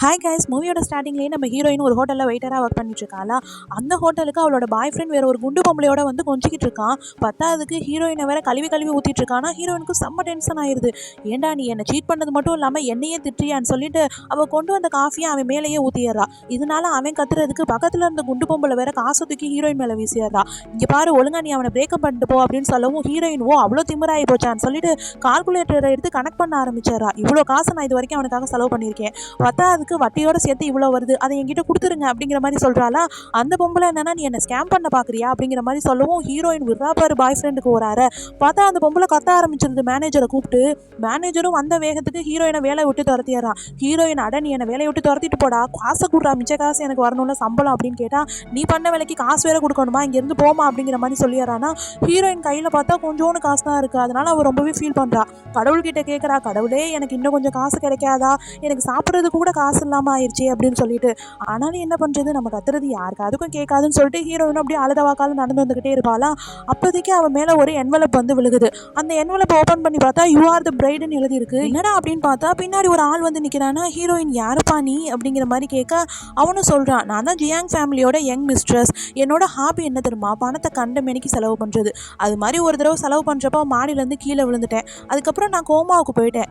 Hi guys, மூவியோட ஸ்டார்டிங்லேயே நம்ம ஹீரோயின் ஒரு ஹோட்டலில் வெயிட்டராக ஒர்க் பண்ணிட்டு இருக்காளா. அந்த ஹோட்டலுக்கு அவளோட பாய் ஃப்ரெண்ட் வேற ஒரு குண்டு பொம்பளையோட வந்து கொஞ்சிக்கிட்டு இருக்கான். பத்தாவதுக்கு ஹீரோயினை வேற கழுவி கழுவி ஊற்றிட்டு இருக்கானா. ஹீரோயினுக்கு செம்ம டென்ஷன் ஆயிடுது. ஏன்டா நீ என்னை சீட் பண்ணது மட்டும் இல்லாமல் என்னையே திட்டுறியான்னு சொல்லிட்டு அவள் கொண்டு வந்த காஃபியை அவன் மேலேயே ஊற்றிடுறா. இதனால அவன் கத்துறதுக்கு பக்கத்தில் இருந்த குண்டு பொம்பளை வேற காசை தூக்கி ஹீரோயின் மேலே வீசிடுறா. இங்கே பாரு, ஒழுங்கா நீ அவனை பிரேக்கப் பண்ணிட்டு போ அப்படின்னு சொல்லவும் ஹீரோயின் அவ்வளோ திமிராகி போச்சான்னு சொல்லிட்டு கால்குலேட்டரை எடுத்து கனெக்ட் பண்ண ஆரம்பிச்சிடறா. இவ்வளோ காசை நான் இது வரைக்கும் அவனுக்காக செலவு பண்ணியிருக்கேன், பத்தாவதுக்கு வட்டியோட சேர்த்து இவ்வளோ வருது, அதை என்கிட்ட கொடுத்துருங்க அப்படிங்கிற மாதிரி சொல்கிறாளா. அந்த பொம்பளை என்னன்னா, நீ என்ன ஸ்கேம் பண்ண பார்க்குறியா அப்படிங்கிற மாதிரி சொல்லவும் ஹீரோயின் விட்றாப்பாரு பாய் ஃப்ரெண்டுக்கு வராரு. பார்த்தா அந்த பொம்பளை கத்த ஆரம்பிச்சிருது மேனேஜரை கூப்பிட்டு. மேனேஜரும் வந்த வேகத்துக்கு ஹீரோயினை வேலையை விட்டு துரத்திடுறான். ஹீரோயின், அட நீ என்னை வேலையை விட்டு துரத்திட்டு போடா, காசை கொடுறா, மிச்ச காசு எனக்கு வரணும்ல சம்பளம் அப்படின்னு கேட்டால், நீ பண்ண வேலைக்கு காசு வேற கொடுக்கணுமா, இங்கேருந்து போமா அப்படிங்கிற மாதிரி சொல்லிடுறானா. ஹீரோயின் கையில் பார்த்தா கொஞ்சோன்னு காசு தான் இருக்குது. அதனால அவள் ரொம்பவே ஃபீல் பண்ணுறா. கடவுள்கிட்ட கேட்குறா, கடவுளே எனக்கு இன்னும் கொஞ்சம் காசு கிடைக்காதா, எனக்கு சாப்பிட்றதுக்கு கூட காசு இல்லாமல் ஆயிடுச்சு அப்படின்னு சொல்லிட்டு. ஆனாலும் என்ன பண்ணுறது, நம்ம கத்துறது யாருக்கு அதுக்கும் கேட்காதுன்னு சொல்லிட்டு ஹீரோயின் அப்படியே அழுதவாக்கால நடந்து வந்துக்கிட்டே இருப்பாளா. அப்போதைக்கு அவன் மேலே ஒரு என்வலப் வந்து விழுகுது. அந்த என்வலப் ஓப்பன் பண்ணி பார்த்தா யூ ஆர் த பிரைடுன்னு எழுதியிருக்கு. என்னடா அப்படின்னு பார்த்தா பின்னாடி ஒரு ஆள் வந்து நிற்கிறானா. ஹீரோயின், யாருப்பா நீ அப்படிங்கிற மாதிரி கேட்க அவனும் சொல்கிறான், நான் தான் ஜியாங் ஃபேமிலியோட யங் மிஸ்ட்ரஸ். என்னோட ஹாபி என்ன தெரியுமா, பணத்தை கண்ட மெனிக்கு செலவு பண்ணுறது. அது மாதிரி ஒரு தடவை செலவு பண்ணுறப்போ மாடியிலேருந்து கீழே விழுந்துட்டேன். அதுக்கப்புறம் நான் கோமாவுக்கு போயிட்டேன்.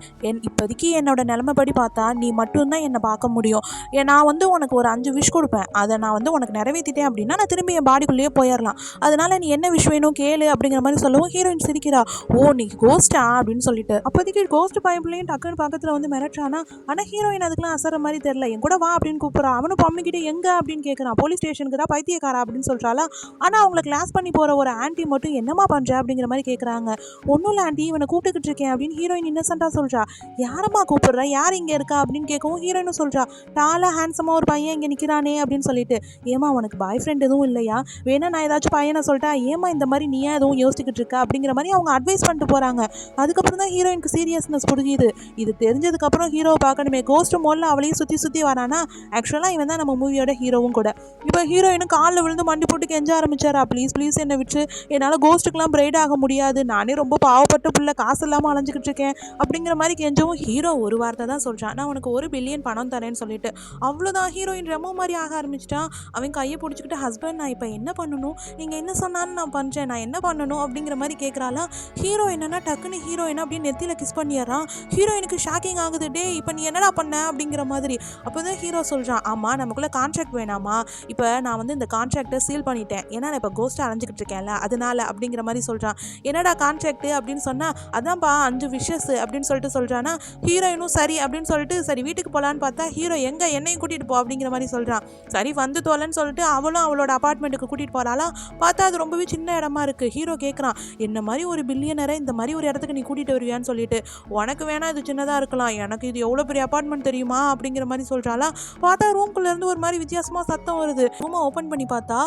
இப்போதைக்கு என்னோட நிலைமைப்படி பார்த்தா நீ மட்டும்தான் என்னை பார்க்க முடியும். நான் வந்து உனக்கு ஒரு 5 விஷ் கொடுப்பேன், அதை நான் வந்து உனக்கு நிறைவேற்றிட்டேன் அப்படின்னா நான் திரும்பி என் பாடிக்குள்ளேயே போயிடலாம். அதனால நீ என்ன விஷ் வேணும் கேளு அப்படிங்கிற மாதிரி சொல்லவும் ஹீரோயின் சிரிக்கிறா. ஓ நீ கோஸ்டா அப்படின்னு சொல்லிட்டு. அப்போதைக்கு கோஸ்ட் பைப்லையும் டக்குன்னு பக்கத்தில் வந்து மிரட்டானா. ஆனால் ஹீரோயின் அதுக்கெல்லாம் அசர மாதிரி தெரியல. என் கூட வா அப்படின்னு கூப்பிட்றா. அவனும் பொம்மிக்கிட்டே எங்க அப்படின்னு கேட்குறான். போலீஸ் ஸ்டேஷனுக்கு தான், பைத்தியக்காரா அப்படின்னு சொல்கிறாளா. ஆனால் அவங்களை கிளாஸ் பண்ணி போகிற ஒரு ஆன்ட்டி மட்டும் என்னமா பண்ணுற அப்படிங்கிற மாதிரி கேட்குறாங்க. ஒன்றும் இல்லை ஆன்ட்டி, இவனை கூப்பிட்டுக்கிட்டு இருக்கேன் அப்படின்னு ஹீரோயின் இன்னசென்ட்டாக சொல்கிறா. யாரம்மா கூப்பிட்ற, யார் இங்கே இருக்கா அப்படின்னு கேட்கவும் ஹீரோயினும் சொல்கிறா, டாலா ஹேண்ட்ஸமாக ஒரு பையன் இங்கே நிற்கிறானே அப்படின்னு சொல்லிட்டு. ஏமா உனக்கு பாய் ஃப்ரெண்ட் எதுவும் இல்லையா, வேணா நான் ஏதாச்சும் பையனை சொல்லிட்டா, ஏமா இந்த மாதிரி நீயா எதுவும் யோசிச்சுக்கிட்டு இருக்கா அப்படிங்கிற மாதிரி அவங்க அட்வைஸ் பண்ணிட்டு போகிறாங்க. அதுக்கப்புறம் தான் ஹீரோயினுக்கு சீரியஸ்னஸ் புரியுது. இது தெரிஞ்சதுக்கப்புறம் ஹீரோவை பார்க்கணுமே, கோஸ்ட் மோலில் அவளையும் சுற்றி சுற்றி வரானா. ஆக்சுவலாக இவன் தான் நம்ம மூவியோட ஹீரோவும் கூட. இப்போ ஹீரோயினும் காலில் விழுந்து மண்டி போட்டு கெஞ்ச ஆரம்பிச்சாரா, ப்ளீஸ் ப்ளீஸ் என்னை விட்டு, என்னால் கோஸ்ட்டுக்கெலாம் பிரைட் ஆக முடியாது, நானே ரொம்ப பாவப்பட்ட பிள்ளை, காசு இல்லாமல் அலைஞ்சிக்கிட்டு இருக்கேன் அப்படிங்கிற மாதிரி கெஞ்சவும் ஹீரோ ஒரு வார்த்தை தான் சொல்கிறான், நான் உனக்கு 1 பில்லியன் பணம் தரேன்னு சொல்லிட்டு. அவ்வளோதான், ஹீரோயின் ரெமோ மாதிரி ஆக ஆரம்பிச்சிட்டான். அவன் கையை பிடிச்சிக்கிட்டு, ஹஸ்பண்ட் நான் இப்போ என்ன பண்ணணும், நீங்கள் என்ன சொன்னாலும் நான் பண்ணுறேன், நான் என்ன பண்ணணும் அப்படிங்கிற மாதிரி கேட்குறாளா. ஹீரோ என்னன்னா டக்குன்னு ஹீரோயினை அப்படியே நெத்தியில் கிஸ் பண்ணிடுறான். ஹீரோயினுக்கு ஷாக்கிங் ஆகுது. டே இப்போ நீ என்னடா பண்ண அப்படிங்கிற மாதிரி. அப்போ தான் ஹீரோ சொல்கிறான், ஆமாம் நமக்குள்ளே கான்ட்ராக்ட் வேணாமா, இப்போ நான் வந்து இந்த கான்ட்ராக்டை சீல் பண்ணிட்டேன், ஏன்னா நான் இப்போ கோஸ்ட்டாக அலைஞ்சிக்கிட்டு இருக்கேன்ல அதனால அப்படிங்கிற மாதிரி சொல்கிறான். என்னடா கான்ட்ராக்ட் அப்படின்னு சொன்னால், அதான்ப்பா 5 விஷஸ் அப்படின்னு சொல்லிட்டு சொல்கிறானா. ஹீரோயினும் சரி அப்படின்னு சொல்லிட்டு சரி வீட்டுக்கு போகலான்னு பார்த்தா ஹீரோ எங்கே என்னையும் கூட்டிகிட்டு போ அப்படிங்கிற மாதிரி சொல்கிறான். சரி வந்து தோலன்னு சொல்லிட்டு அவளும் அவளோட அப்பார்ட்மெண்ட்டுக்கு கூட்டிகிட்டு போகிறாளா. பார்த்தா அது ரொம்பவே சின்ன இடமா இருக்குது. ஹீரோ கேட்குறான், என்ன மாதிரி ஒரு பில்லியனரை இந்த மாதிரி ஒரு இடத்துக்கு நீ கூட்டிகிட்டு வருவியான்னு சொல்லிட்டு. உனக்கு வேணா இது சின்னதாக இருக்கலாம், எனக்கு இது எவ்வளோ பெரிய அப்பார்ட்மெண்ட் தெரியுமா அப்படிங்கிற மாதிரி சொல்கிறாளா. பார்த்தா ரூம்குள்ளேருந்து ஒரு மாதிரி வித்தியாசமாக சத்தம் வருது. ரூமை ஓப்பன் பண்ணி பார்த்தா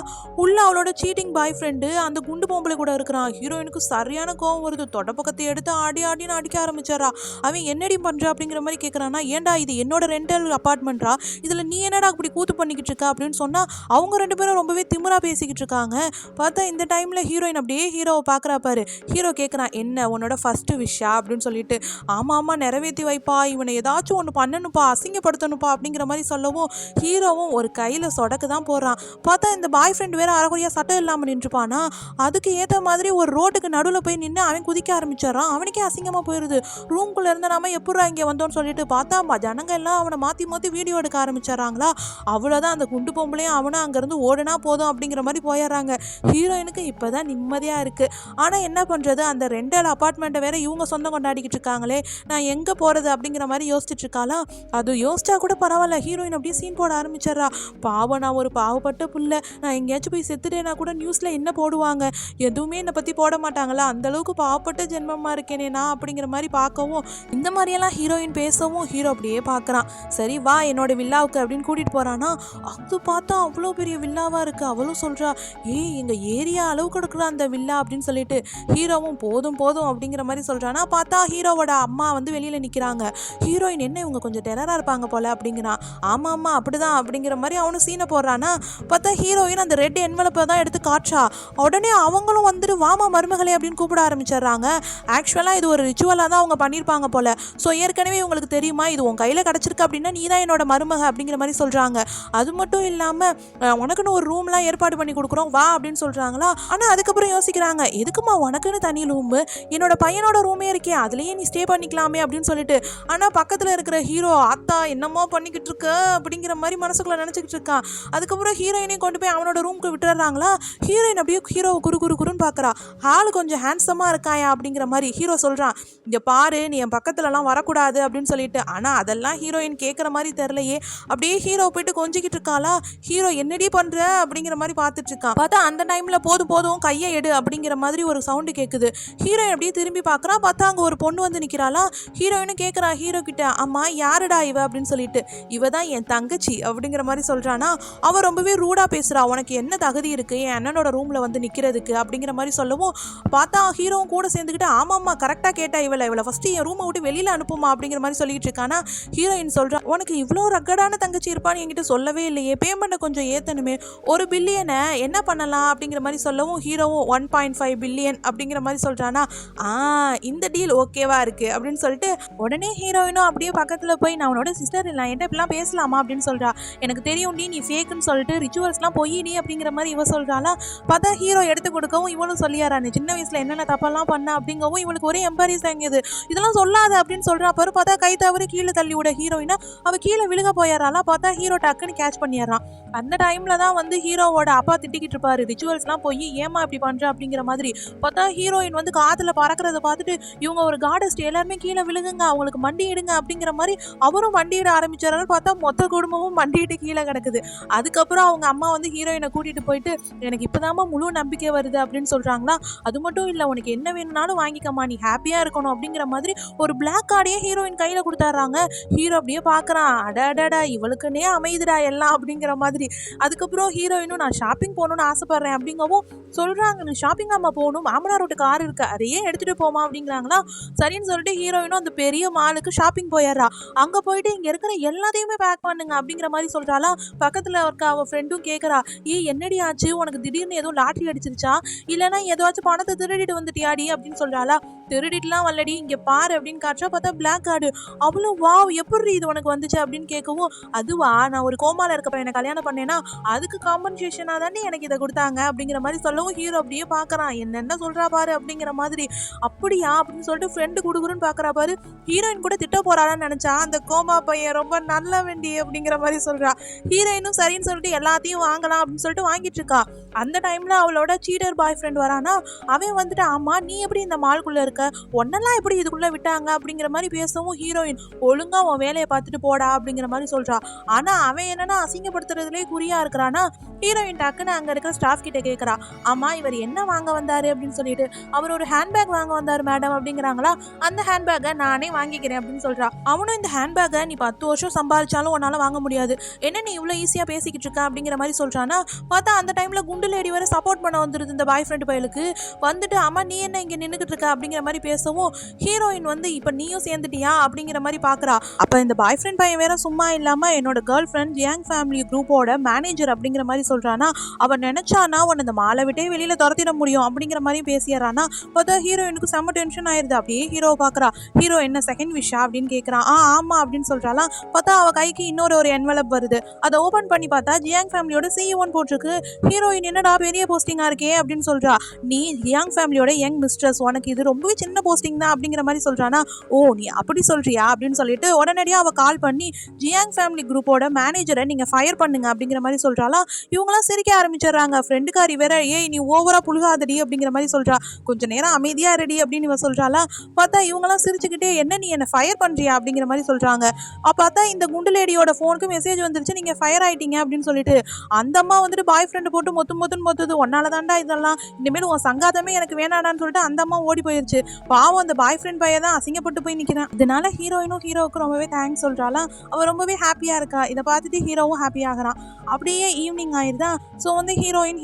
உள்ள அவளோட சீட்டிங் பாய் ஃப்ரெண்டு அந்த குண்டு பொம்பளை கூட இருக்கிறான். ஹீரோயினுக்கு சரியான கோவம் வருது. தொடப்பக்கத்தை எடுத்து ஆடின்னு அடிக்க ஆரம்பிச்சாரா. அவன் என்னடி பண்ணுற அப்படிங்கிற மாதிரி கேட்குறான்னா, ஏன்டா இது என்னோட ரெண்டல் அப்பார்ட்மெண்ட்டா, இதில் நீ என்னடா அப்படி கூத்து பண்ணிக்கிட்டு இருக்கா அப்படின்னு சொன்னால் அவங்க 2 பேரும் ரொம்பவே திமிரா பேசிக்கிட்டு இருக்காங்க. பார்த்தா இந்த டைமில் ஹீரோயின் அப்படியே ஹீரோவை பார்க்குறா பாரு. ஹீரோ கேட்குறான், என்ன உன்னோட ஃபஸ்ட்டு விஷா அப்படின்னு சொல்லிட்டு. ஆமாம் நிறைவேற்றி வைப்பா, இவனை ஏதாச்சும் ஒன்று பண்ணணுப்பா, அசிங்கப்படுத்தணுப்பா அப்படிங்கிற மாதிரி சொல்லவும் ஹீரோவும் ஒரு கையில் சொடக்கு தான் போடுறான். பார்த்தா இந்த பாய் ஃப்ரெண்ட் வேறு அரைக்குறையாக சட்டம் இல்லாமல் நின்றுப்பானா. அதுக்கு ஏற்ற மாதிரி ஒரு ரோட்டுக்கு நடுவில் போய் நின்று அவன் குதிக்க ஆரம்பிச்சிடறான். அவனுக்கே அசிங்கமாக போயிடுது. ரூம்குள்ளே இருந்த நாம எப்படா இங்கே வந்தோன்னு சொல்லிட்டு பார்த்தா ஜனங்க எல்லாம் அவனை மாற்றி மாற்றி வீடியோ எடுக்க ஆரம்பிச்சிடறாங்களா. அவ்வளோதான், அந்த குண்டு பொம்பளையும் அவனும் அங்கேருந்து ஓடுனா போதும் அப்படிங்கிற மாதிரி போயிடுறாங்க. ஹீரோயினுக்கு இப்போ தான் நிம்மதியாக இருக்குது. ஆனால் என்ன பண்ணுறது, அந்த ரெண்டல் அப்பார்ட்மெண்ட்டை வேறு இவங்க சொந்தம் கொண்டாடிக்கிட்டு இருக்காங்களே, நான் எங்கே போகிறது அப்படிங்கிற மாதிரி யோசிச்சுட்டு இருக்காளா. அது யோசிச்சா கூட பரவாயில்ல, ஹீரோயின் அப்படியே சீன் போட ஆரம்பிச்சிட்றா. பாவம், நான் ஒரு பாவப்பட்ட புள்ள, நான் எங்கேயாச்சும் போய் செத்துட்டேன்னா கூட நியூஸில் என்ன போடுவாங்க, எதுவுமே என்னை பற்றி போட மாட்டாங்களா, அந்தளவுக்கு பாவப்பட்ட ஜென்மமாக இருக்கேனே நான் அப்படிங்கிற மாதிரி பார்க்கவும் இந்த மாதிரியெல்லாம் ஹீரோயின் பேசவும் ஹீரோ அப்படியே பார்க்குறான். சரி வா என்னோட வில்லாவுக்கு அப்படின்னு கூட்டிகிட்டு போகிறானா. அது பார்த்தா அவ்வளோ பெரிய வில்லாவாக இருக்குது. அவளும் சொல்கிறா, எங்கள் ஏரியா அளவுக்கு எடுக்கிற அந்த வில்லா அப்படின்னு சொல்லிட்டு. ஹீரோவும் போதும் போதும் அப்படிங்கிற மாதிரி சொல்கிறானா. பார்த்தா ஹீரோவோட அம்மா வந்து வெளியில் நிற்கிறாங்க. ஹீரோயின் என்ன இவங்க கொஞ்சம் டெரராக இருப்பாங்க போல் அப்படிங்கிறான். ஆமாம் அப்படிதான் அப்படிங்கிற மாதிரி அவனும் சீனை போடுறானா. பார்த்தா ஹீரோயின் அந்த ரெட் என்வலப்பை தான் எடுத்து காட்சா. உடனே அவங்களும் வந்துட்டு வாமா மருமகளே அப்படின்னு கூப்பிட ஆரம்பிச்சிடுறாங்க. ஆக்சுவலாக இது ஒரு ரிச்சுவலாக தான் அவங்க பண்ணியிருப்பாங்க போல். ஸோ ஏற்கனவே உங்களுக்கு தெரியுமா, இது உன் கையில் கிடச்சிருக்கு அப்படின்னா நீ தான் என்னோட மருமக அப்படிங்கிற மாதிரி சொல்கிறாங்க. அது மட்டும் இல்லாமல் உனக்குன்னு ஒரு ரூம்லாம் ஏற்பாடு பண்ணி கொடுக்குறோம் வா அப்படின்னு சொல்கிறாங்களா. ஆனால் அதுக்கப்புறம் யோசிக்கிறாங்க, எதுக்குமா உனக்குன்னு தனி ரூமு, என்னோட பையனோட ரூமே இருக்கே அதுலேயே நீ ஸ்டே பண்ணிக்கலாமே அப்படின்னு சொல்லிட்டு. ஆனால் பக்கத்தில் இருக்கிற ஹீரோ ஆத்தா என்னமோ பண்ணிக்கிட்டு இருக்க அப்படிங்கிற மாதிரி மனசுக்குள்ள நினச்சிக்கிட்டு இருக்கான். அதுக்கப்புறம் ஹீரோயினையும் கொண்டு போய் அவனோட ரூமுக்கு விட்டுறாங்களா. ஹீரோயின் அப்படியே ஹீரோவை குறுன்னு பார்க்குறா. ஹாலு கொஞ்சம் ஹேண்ட்ஸமாக இருக்காயா அப்படிங்கிற மாதிரி ஹீரோ சொல்கிறான், இங்கே பாரு நீ என் பக்கத்துலலாம் வரக்கூடாது அப்படின்னு சொல்லிட்டு. ஆனால் அதெல்லாம் ஹீரோயின் கேட்குற மாதிரி தெரிலையே. அப்படியே ஹீரோ போயிட்டு கொஞ்சிக்கிட்டு இருக்காளா. ஹீரோ என்னடி பண்ணுற அப்படிங்கிற மாதிரி பார்த்துட்டு இருக்கான். பார்த்தா அந்த டைமில் போதும் கையை எடு அப்படிங்கிற மாதிரி ஒரு சவுண்டு கேட்குது. ஹீரோயின் அப்படியே திரும்பி பார்க்குறா. பார்த்தா அங்கே ஒரு பொண்ணு வந்து நிற்கிறாளா. ஹீரோயினும் கேட்குறா ஹீரோ கிட்ட, அம்மா யாருடா இவ அப்படின்னு சொல்லிட்டு. இவ தான் என் தங்கச்சி அப்படிங்கிற மாதிரி சொல்கிறானா. அவள் ரொம்பவே ரூடாக பேசுகிறா, உனக்கு என்ன தகுதி இருக்குது என் அண்ணனோட ரூமில் வந்து நிற்கிறதுக்கு அப்படிங்கிற மாதிரி சொல்லவும் பார்த்தா ஹீரோவும் கூட சேர்ந்துக்கிட்டு ஆமாம்மா கரெக்டாக கேட்டா இவளை ஃபஸ்ட்டு என் ரூமை விட்டு வெளியில் அனுப்புமா அப்படிங்கிற மாதிரி சொல்லிட்டு இருக்கானா. ஹீரோயின் சொல்கிறா, உனக்கு இவ்வளோ ரக்கடான தங்கச்சி இருப்பான்னு என்கிட்ட சொல்லவே இல்லையே, பேமெண்ட்டை கொஞ்சம் ஏற்றணுமே, $1 பில்லியனை என்ன பண்ணலாம் அப்படிங்கிற மாதிரி சொல்லவும் ஹீரோவும் 1.5 பில்லியன் அப்படிங்கிற மாதிரி சொல்கிறானா. இந்த டீல் ஓகேவா இருக்குது அப்படின்னு சொல்லிட்டு உடனே ஹீரோயினும் அப்படியே பக்கத்தில் போய் நான் உன்னோட சிஸ்டர் இல்லை என்கிட்ட இப்படிலாம் பேசலாமா அப்படின்னு சொல்கிறா. எனக்கு தெரியும் நீ ஃபேக்குன்னு சொல்லிட்டு ரிச்சுவல்ஸ்லாம் போய் நீ அப்படிங்கிற மாதிரி இவ சொல்கிறாளா. பார்த்தா ஹீரோ எடுத்து கொடுக்கவும் இவனும் சொல்லியாரா, நீ சின்ன வயசில் என்னென்ன தப்பெல்லாம் பண்ண அப்படிங்கவும் இவளுக்கு ஒரே எம்பரிஸ் ஆங்கியது. இதெல்லாம் சொல்லாத அப்படின்னு சொல்கிறா. அப்புறம் பார்த்தா கை தவறி கீழே தள்ளி விட ஹீரோயினா அவள் கீழே விழுக போயிடறாளா. பார்த்தா ஹீரோ டக்குன்னு கேட்ச் பண்ணிடுறான். அந்த டைமில் தான் வந்து ஹீரோவோட அப்பா திட்டிக்கிட்டு இருப்பாரு, ரிச்சுவல்ஸ்லாம் போய் ஏமா இப்படி பண்ணுற அப்படிங்கிற மாதிரி. பார்த்தா ஹீரோயின் வந்து காதில் பறக்கிறத பார்த்துட்டு இவங்க ஒரு காடஸ்ட் எல்லாருமே கீழே விழுகுங்க அவங்களுக்கு மண்டியிடுங்க அப்படிங்கிற மாதிரி அவரும் மண்டியிட ஆரம்பிச்சாரு. பார்த்தா மொத்த குடும்பமும் மண்டியிட்டு கீழே கிடக்குது. அதுக்கப்புறம் அவங்க அம்மா வந்து ஹீரோயினை கூட்டிகிட்டு போயிட்டு எனக்கு இப்போதாம்மா முழு நம்பிக்கை வருது அப்படின்னு சொல்கிறாங்களா. அது மட்டும் இல்லை உனக்கு என்ன வேணும்னாலும் வாங்கிக்கம்மா நீ ஹாப்பியாக இருக்கணும் அப்படிங்கிற மாதிரி ஒரு பிளாக் கார்டையே ஹீரோயின் கையில் கொடுத்தாடுறாங்க. ஹீரோ அப்படியே பார்க்குறான், அடாடா இவளுக்குன்னே அமைதுடா எல்லாம் அப்படிங்கிற மாதிரி. அதுக்கப்புறம் ஹீரோயினும் நான் ஷாப்பிங் போகணுன்னு ஆசைப்பட்றேன் அப்படிங்கவும் சொல்கிறாங்க, நீ ஷாப்பிங் அம்மா போகணும் மாமனார் வீட்டு கார் இருக்கு அதையே எடுத்துகிட்டு போமா அப்படிங்கிறாங்களா. சரின்னு சொல்லிட்டு ஹீரோயினும் அந்த பெரிய மாலுக்கு ஷாப்பிங் போயிடுறா. அங்கே போயிட்டு இங்கே இருக்கிற எல்லாத்தையுமே பேக் பண்ணுங்க அப்படிங்கிற மாதிரி சொல்கிறாளா. பக்கத்தில் இருக்க அவள் ஃப்ரெண்டும் கேட்குறா, என்னடி ஆச்சு உனக்கு திடீர்னு எதுவும் லாட்ரி அடிச்சிருச்சா இல்லைனா ஏதாச்சும் பணத்தை திருடிட்டு வந்துட்டியாடி அப்படின்னு சொல்கிறாளா. திருடிட்டுலாம் வரலடி இங்கே பாரு அப்படின்னு காட்டுறா. பார்த்தா பிளாக் கார்டு. அவ்வளோ வாவ் எப்படி இது உனக்கு வந்துச்சு அப்படின்னு கேட்கவும் அதுவா நான் ஒரு கோமாவில் இருக்க பையனை கல்யாணம் பண்ணேன்னா அதுக்கு காம்பன்சேஷனாக தானே எனக்கு இதை கொடுத்தாங்க அப்படிங்கிற மாதிரி சொல்லவும் ஹீரோ அப்படியே பார்க்குறான், என்னென்ன சொல்கிறா பாரு அப்படிங்கிற மாதிரி. அப்படியா அப்படின்னு சொல்லிட்டு ஃப்ரெண்டு குடுக்குறன்னு பார்க்குறா பாரு. ஹீரோயின் கூட திட்ட போகிறாளான்னு நினச்சா அந்த கோமா பையன் ரொம்ப நல்ல வேண்டி அப்படிங்கிற மாதிரி சொல்கிறா. ஹீரோயினும் சரின்னு சொல்லிட்டு எல்லாத்தையும் வாங்கலாம் அப்படின்னு சொல்லிட்டு வாங்கிட்டு இருக்கா. அந்த டைமில் அவளோட சீட்டர் பாய் ஃப்ரெண்ட் வரானா. அவன் வந்துட்டு ஆமா நீ எப்படி இந்த மால்குள்ளே இருக்க ஒன்னெல்லாம் எப்படி இதுக்குள்ளே விட்டாங்க அப்படிங்கிற மாதிரி பேசவும் ஹீரோயின் ஒழுங்கா உன் வேலையை பார்த்துட்டு போடா அப்படிங்கிற மாதிரி சொல்கிறா. ஆனால் அவன் என்னன்னா அசிங்கப்படுத்துறதுலேயே குறியா இருக்கிறானா. ஹீரோயின் டக்குன்னு அங்கே இருக்கிற ஸ்டாஃப் கிட்ட கேட்குறா, ஆமா இவர் என்ன வாங்க வந்தாரு அப்படின்னு சொல்லிட்டு. அவர் ஒரு ஹேண்ட்பேக் வாங்க வந்தார் மேடம் அப்படிங்கிறாங்களா. அந்த ஹேண்ட்பேக்கை நானே வாங்கிக்கிறேன் அப்படின்னு சொல்கிறா. அவனும் இந்த ஹேண்ட்பேக்கை நீ 10 வருஷம் சம்பாதிச்சாலும் உன்னால் வாங்க முடியாது, என்ன நீ இவ்வளோ ஈஸியாக பேசிக்கிட்டு இருக்க அப்படிங்கிற மாதிரி சொல்கிறானா. பார்த்தா அந்த டைமில் குண்டு லேடி வரை சப்போர்ட் பண்ண வந்துருது இந்த பாய் ஃப்ரெண்டு பையலுக்கு. வந்துட்டு அம்மா நீ என்ன இங்கே நின்றுக்கிட்டு இருக்க அப்படிங்கிற மாதிரி பேசவும் ஹீரோயின் வந்து இப்போ நீயும் சேர்ந்துட்டியா அப்படிங்கிற மாதிரி பார்க்குறா. அப்போ இந்த பாய் ஃப்ரெண்ட் பையன் வேற சும்மா இல்லாமல் என்னோட கேர்ள் ஃப்ரெண்ட் யங் ஃபேமிலி குரூப்போட மேனேஜர் அப்படிங்கிற மாதிரி சொல்கிறானா. அவன் நினச்சானா உன்னை இந்த மாலை விட்டே வெளியில் துரத்திட முடியும் அப்படிங்கிற மாதிரி பேசிடுறானா. பார்த்தா ஹீரோயினுக்கு செம்ம டென்ஷன் ஆயிடுது. அப்படியே ஹீரோவை பார்க்குறா. ஹீரோ என்ன செகண்ட் விஷா அப்படின்னு கேட்குறான். ஆமாம் அப்படின்னு சொல்கிறாலாம். பார்த்தா அவள் கைக்கு இன்னொரு என்வலப் வருது. அதை ஓப்பன் பண்ணி பார்த்தா ஜியாங் ஃபேமிலியோட CEO போட்டிருக்கு. ஹீரோயின் என்னடா பெரிய போஸ்டிங்காக இருக்கே அப்படின்னு சொல்கிறா. நீ ஜியாங் ஃபேமிலியோட யங் மிஸ்ட்ரஸ், உனக்கு இது ரொம்பவே சின்ன போஸ்டிங் தான் அப்படிங்கிற மாதிரி சொல்கிறானா. ஓ நீ அப்படி சொல்கிறியா அப்படின்னு சொல்லிட்டு உடனடியாக அவள் கால் பண்ணி ஜியாங் ஃபேமிலி குரூப்போட மேனேஜரை நீங்கள் ஃபயர் பண்ணுங்க அப்படிங்கிற மாதிரி சொல்கிறாளா. இவங்களாம் சிரிக்க ஆரம்பிச்சிடுறாங்க. ஃப்ரெண்டுக்காரி வேற நீ ஓவராக புழுகாதடி அப்படிங்கிற மாதிரி சொல்கிறா. கொஞ்சம் நேரம் அமைதியாக ரெடி அப்படின்னு இவ சொல்கிறாளா. பார்த்தா இவங்களாம் சிரிச்சுக்கிட்டே என்ன நீ என்னை ஃபயர் பண்ணுறியா அப்படிங்கிற மாதிரி சொல்கிறாங்க. பார்த்தா இந்த குண்டு லேடியோட ஃபோனுக்கு மெசேஜ் வந்துருச்சு, நீங்கள் ஃபயர் ஆகிட்டீங்க அப்படின்னு சொல்லிட்டு. அந்த அம்மா வந்துட்டு பாய் ஃப்ரெண்டு போட்டு மொத்துது ஒன்னால தாண்டா இதெல்லாம், இனிமேல் உன் சங்காதமே எனக்கு வேணாடான்னு சொல்லிட்டு அந்த அம்மா ஓடி போயிடுச்சு. பாவம் அந்த பாய் ஃப்ரெண்ட் பையன் தான் அசிங்கப்பட்டு போய் நிற்கிறேன். இதனால ஹீரோயினும் ஹீரோவுக்கு ரொம்பவே தேங்க்ஸ் சொல்கிறாளா. அவள் ரொம்பவே ஹாப்பியாக இருக்கா. இதை பார்த்துட்டு ஹீரோவும் ஹாப்பியாகிறான். அப்படியே ஈவினிங் ஆயிருதா. ஸோ வந்து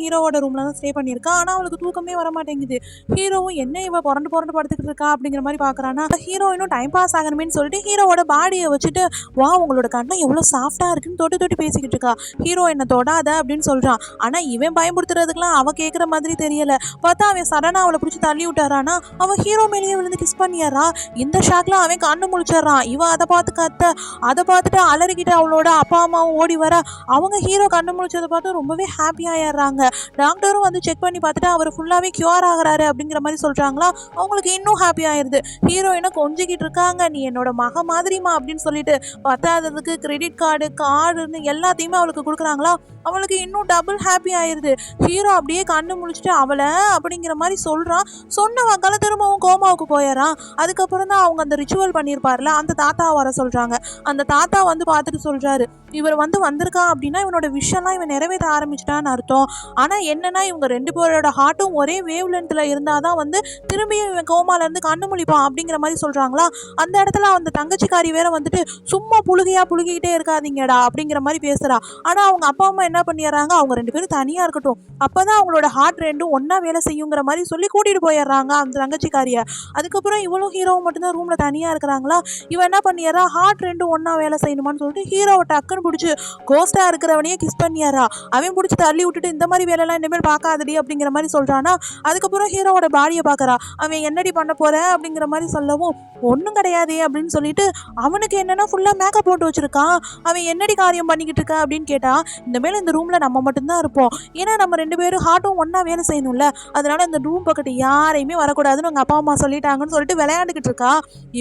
ஹீரோவோட ரூம்ல தான் ஸ்டே பண்ணியிருக்கா. ஆனா அவளுக்கு தூக்கமே வர மாட்டேங்குது. ஹீரோவும் என்ன இவ புரண்டு புரண்டு படுத்துக்கிட்டு இருக்கா அப்படிங்கிற மாதிரி பாக்குறானா. ஹீரோயினும் டைம் பாஸ் ஆகணுமேன்னு சொல்லிட்டு ஹீரோவோட பாடியை வச்சுட்டு வா உங்களோட கண்ணம் எவ்வளவு சாஃப்டா இருக்குன்னு தொட்டு தொட்டு பேசிக்கிட்டு இருக்கா. ஹீரோ என்ன தொடாத அப்படின்னு சொல்றான். ஆனா இவன் பயன்படுத்துறதுக்குலாம் அவ கேட்குற மாதிரி தெரியல. பார்த்தா அவன் சடனா அவளை பிடிச்சி தள்ளி விட்டாரானா அவன் ஹீரோ மேலேயே விழுந்து கிஸ் பண்ணிடுறா. இந்த ஷாக்ல அவன் கண்ணு முழிச்சிடறான். இவ அதை பார்த்து கத்த, அதை பார்த்துட்டு அலறிக்கிட்டு அவளோட அப்பா அம்மாவும் ஓடி வர அவங்க ஹீரோ கண்ணு முழிச்சதை பார்த்து ரொம்பவே ஹாப்பி ஆயிடுறாங்க. டாக்டரும் வந்து செக் பண்ணி பார்த்துட்டு அவர் ஃபுல்லாவே கியூர் ஆகுறாரு அப்படிங்கிற மாதிரி சொல்றாங்களா. அவங்களுக்கு இன்னும் ஹாப்பி ஆயிருது. ஹீரோயினை கொஞ்சிக்கிட்டு இருக்காங்க, நீ என்னோட மக மாதிரிமா அப்படின்னு சொல்லிட்டு பத்தாததுக்கு கிரெடிட் கார்டுன்னு எல்லாத்தையுமே அவளுக்கு கொடுக்குறாங்களா. அவளுக்கு இன்னும் டபுள் ஹாப்பி ஆயிருது. ஹீரோ அப்படியே கண்ணு முழிச்சிட்டு அவளை அப்படிங்கிற மாதிரி சொல்றான். சொன்னவங்கள திரும்பவும் கோமாவுக்கு போயிடறான். அதுக்கப்புறம் தான் அவங்க அந்த ரிச்சுவல் பண்ணியிருப்பார்ல அந்த தாத்தாவை வர சொல்றாங்க. அந்த தாத்தா வந்து பார்த்துட்டு சொல்றாரு, இவர் வந்திருக்கா அப்படின்னா இவனோட விஷயம்லாம் இவன் நிறைவேற்ற ஆரம்பிச்சிட்டான்னு அர்த்தம். ஆனா என்னன்னா இவங்க 2 பேரோட ஹார்ட்டும் ஒரே வேவ் லென்த்ல இருந்தாதான் வந்து திரும்பியும் இவன் கோமால இருந்து கண்ணு முழிப்பான் அப்படிங்கிற மாதிரி சொல்றாங்களா. அந்த இடத்துல அந்த தங்கச்சிக்காரி வேற வந்துட்டு சும்மா புழுகிக்கிட்டே இருக்காதீங்கடா அப்படிங்கிற மாதிரி பேசுறா. ஆனா அவங்க அப்பா அம்மா என்ன பண்ணிடுறாங்க, அவங்க 2 பேரும் தனியா இருக்கட்டும், அப்பதான் அவங்களோட ஹார்ட் ரெண்டும் ஒன்னா வேலை செய்யுங்கிற மாதிரி சொல்லி கூட்டிட்டு போயிடுறாங்க அந்த தங்கச்சிக்காரிய. அதுக்கப்புறம் இவளும் ஹீரோவும் மட்டும்தான் ரூம்ல தனியா இருக்கிறாங்களா. இவன் என்ன பண்ணிடுறா, ஹார்ட் ரெண்டும் ஒன்னா வேலை செய்யணுமான்னு சொல்லிட்டு ஹீரோவை டக்குன்னு பிடிச்சி கோஸ்டா இருக்கிறவனையே கிஸ் பண்ணிடுறா. அவன் பிடிச்சி தள்ளி விட்டுட்டு இந்த மாதிரி வேலைலாம் இனிமேல் பார்க்காதடி அப்படிங்கிற மாதிரி சொல்றானா. அதுக்கப்புறம் ஹீரோவோட பாடியை பார்க்கறா. அவன் என்னடி பண்ண போற அப்படிங்கிற மாதிரி சொல்லவும் ஒன்றும் கிடையாது அப்படின்னு சொல்லிட்டு அவனுக்கு என்னன்னா ஃபுல்லா மேக்கப் போட்டு வச்சிருக்கான். அவன் என்னடி காரியம் பண்ணிக்கிட்டு இருக்க அப்படின்னு கேட்டா, இந்த மேல இந்த ரூம்ல நம்ம மட்டும்தான் இருப்போம், ஏன்னா நம்ம 2 பேரும் ஹார்ட்டும் ஒன்னா வேலை செய்யணும்ல, அதனால இந்த ரூம் பக்கத்து யாரையுமே வரக்கூடாதுன்னு உங்க அப்பா அம்மா சொல்லிட்டாங்கன்னு சொல்லிட்டு விளையாண்டுக்கிட்டு இருக்கா.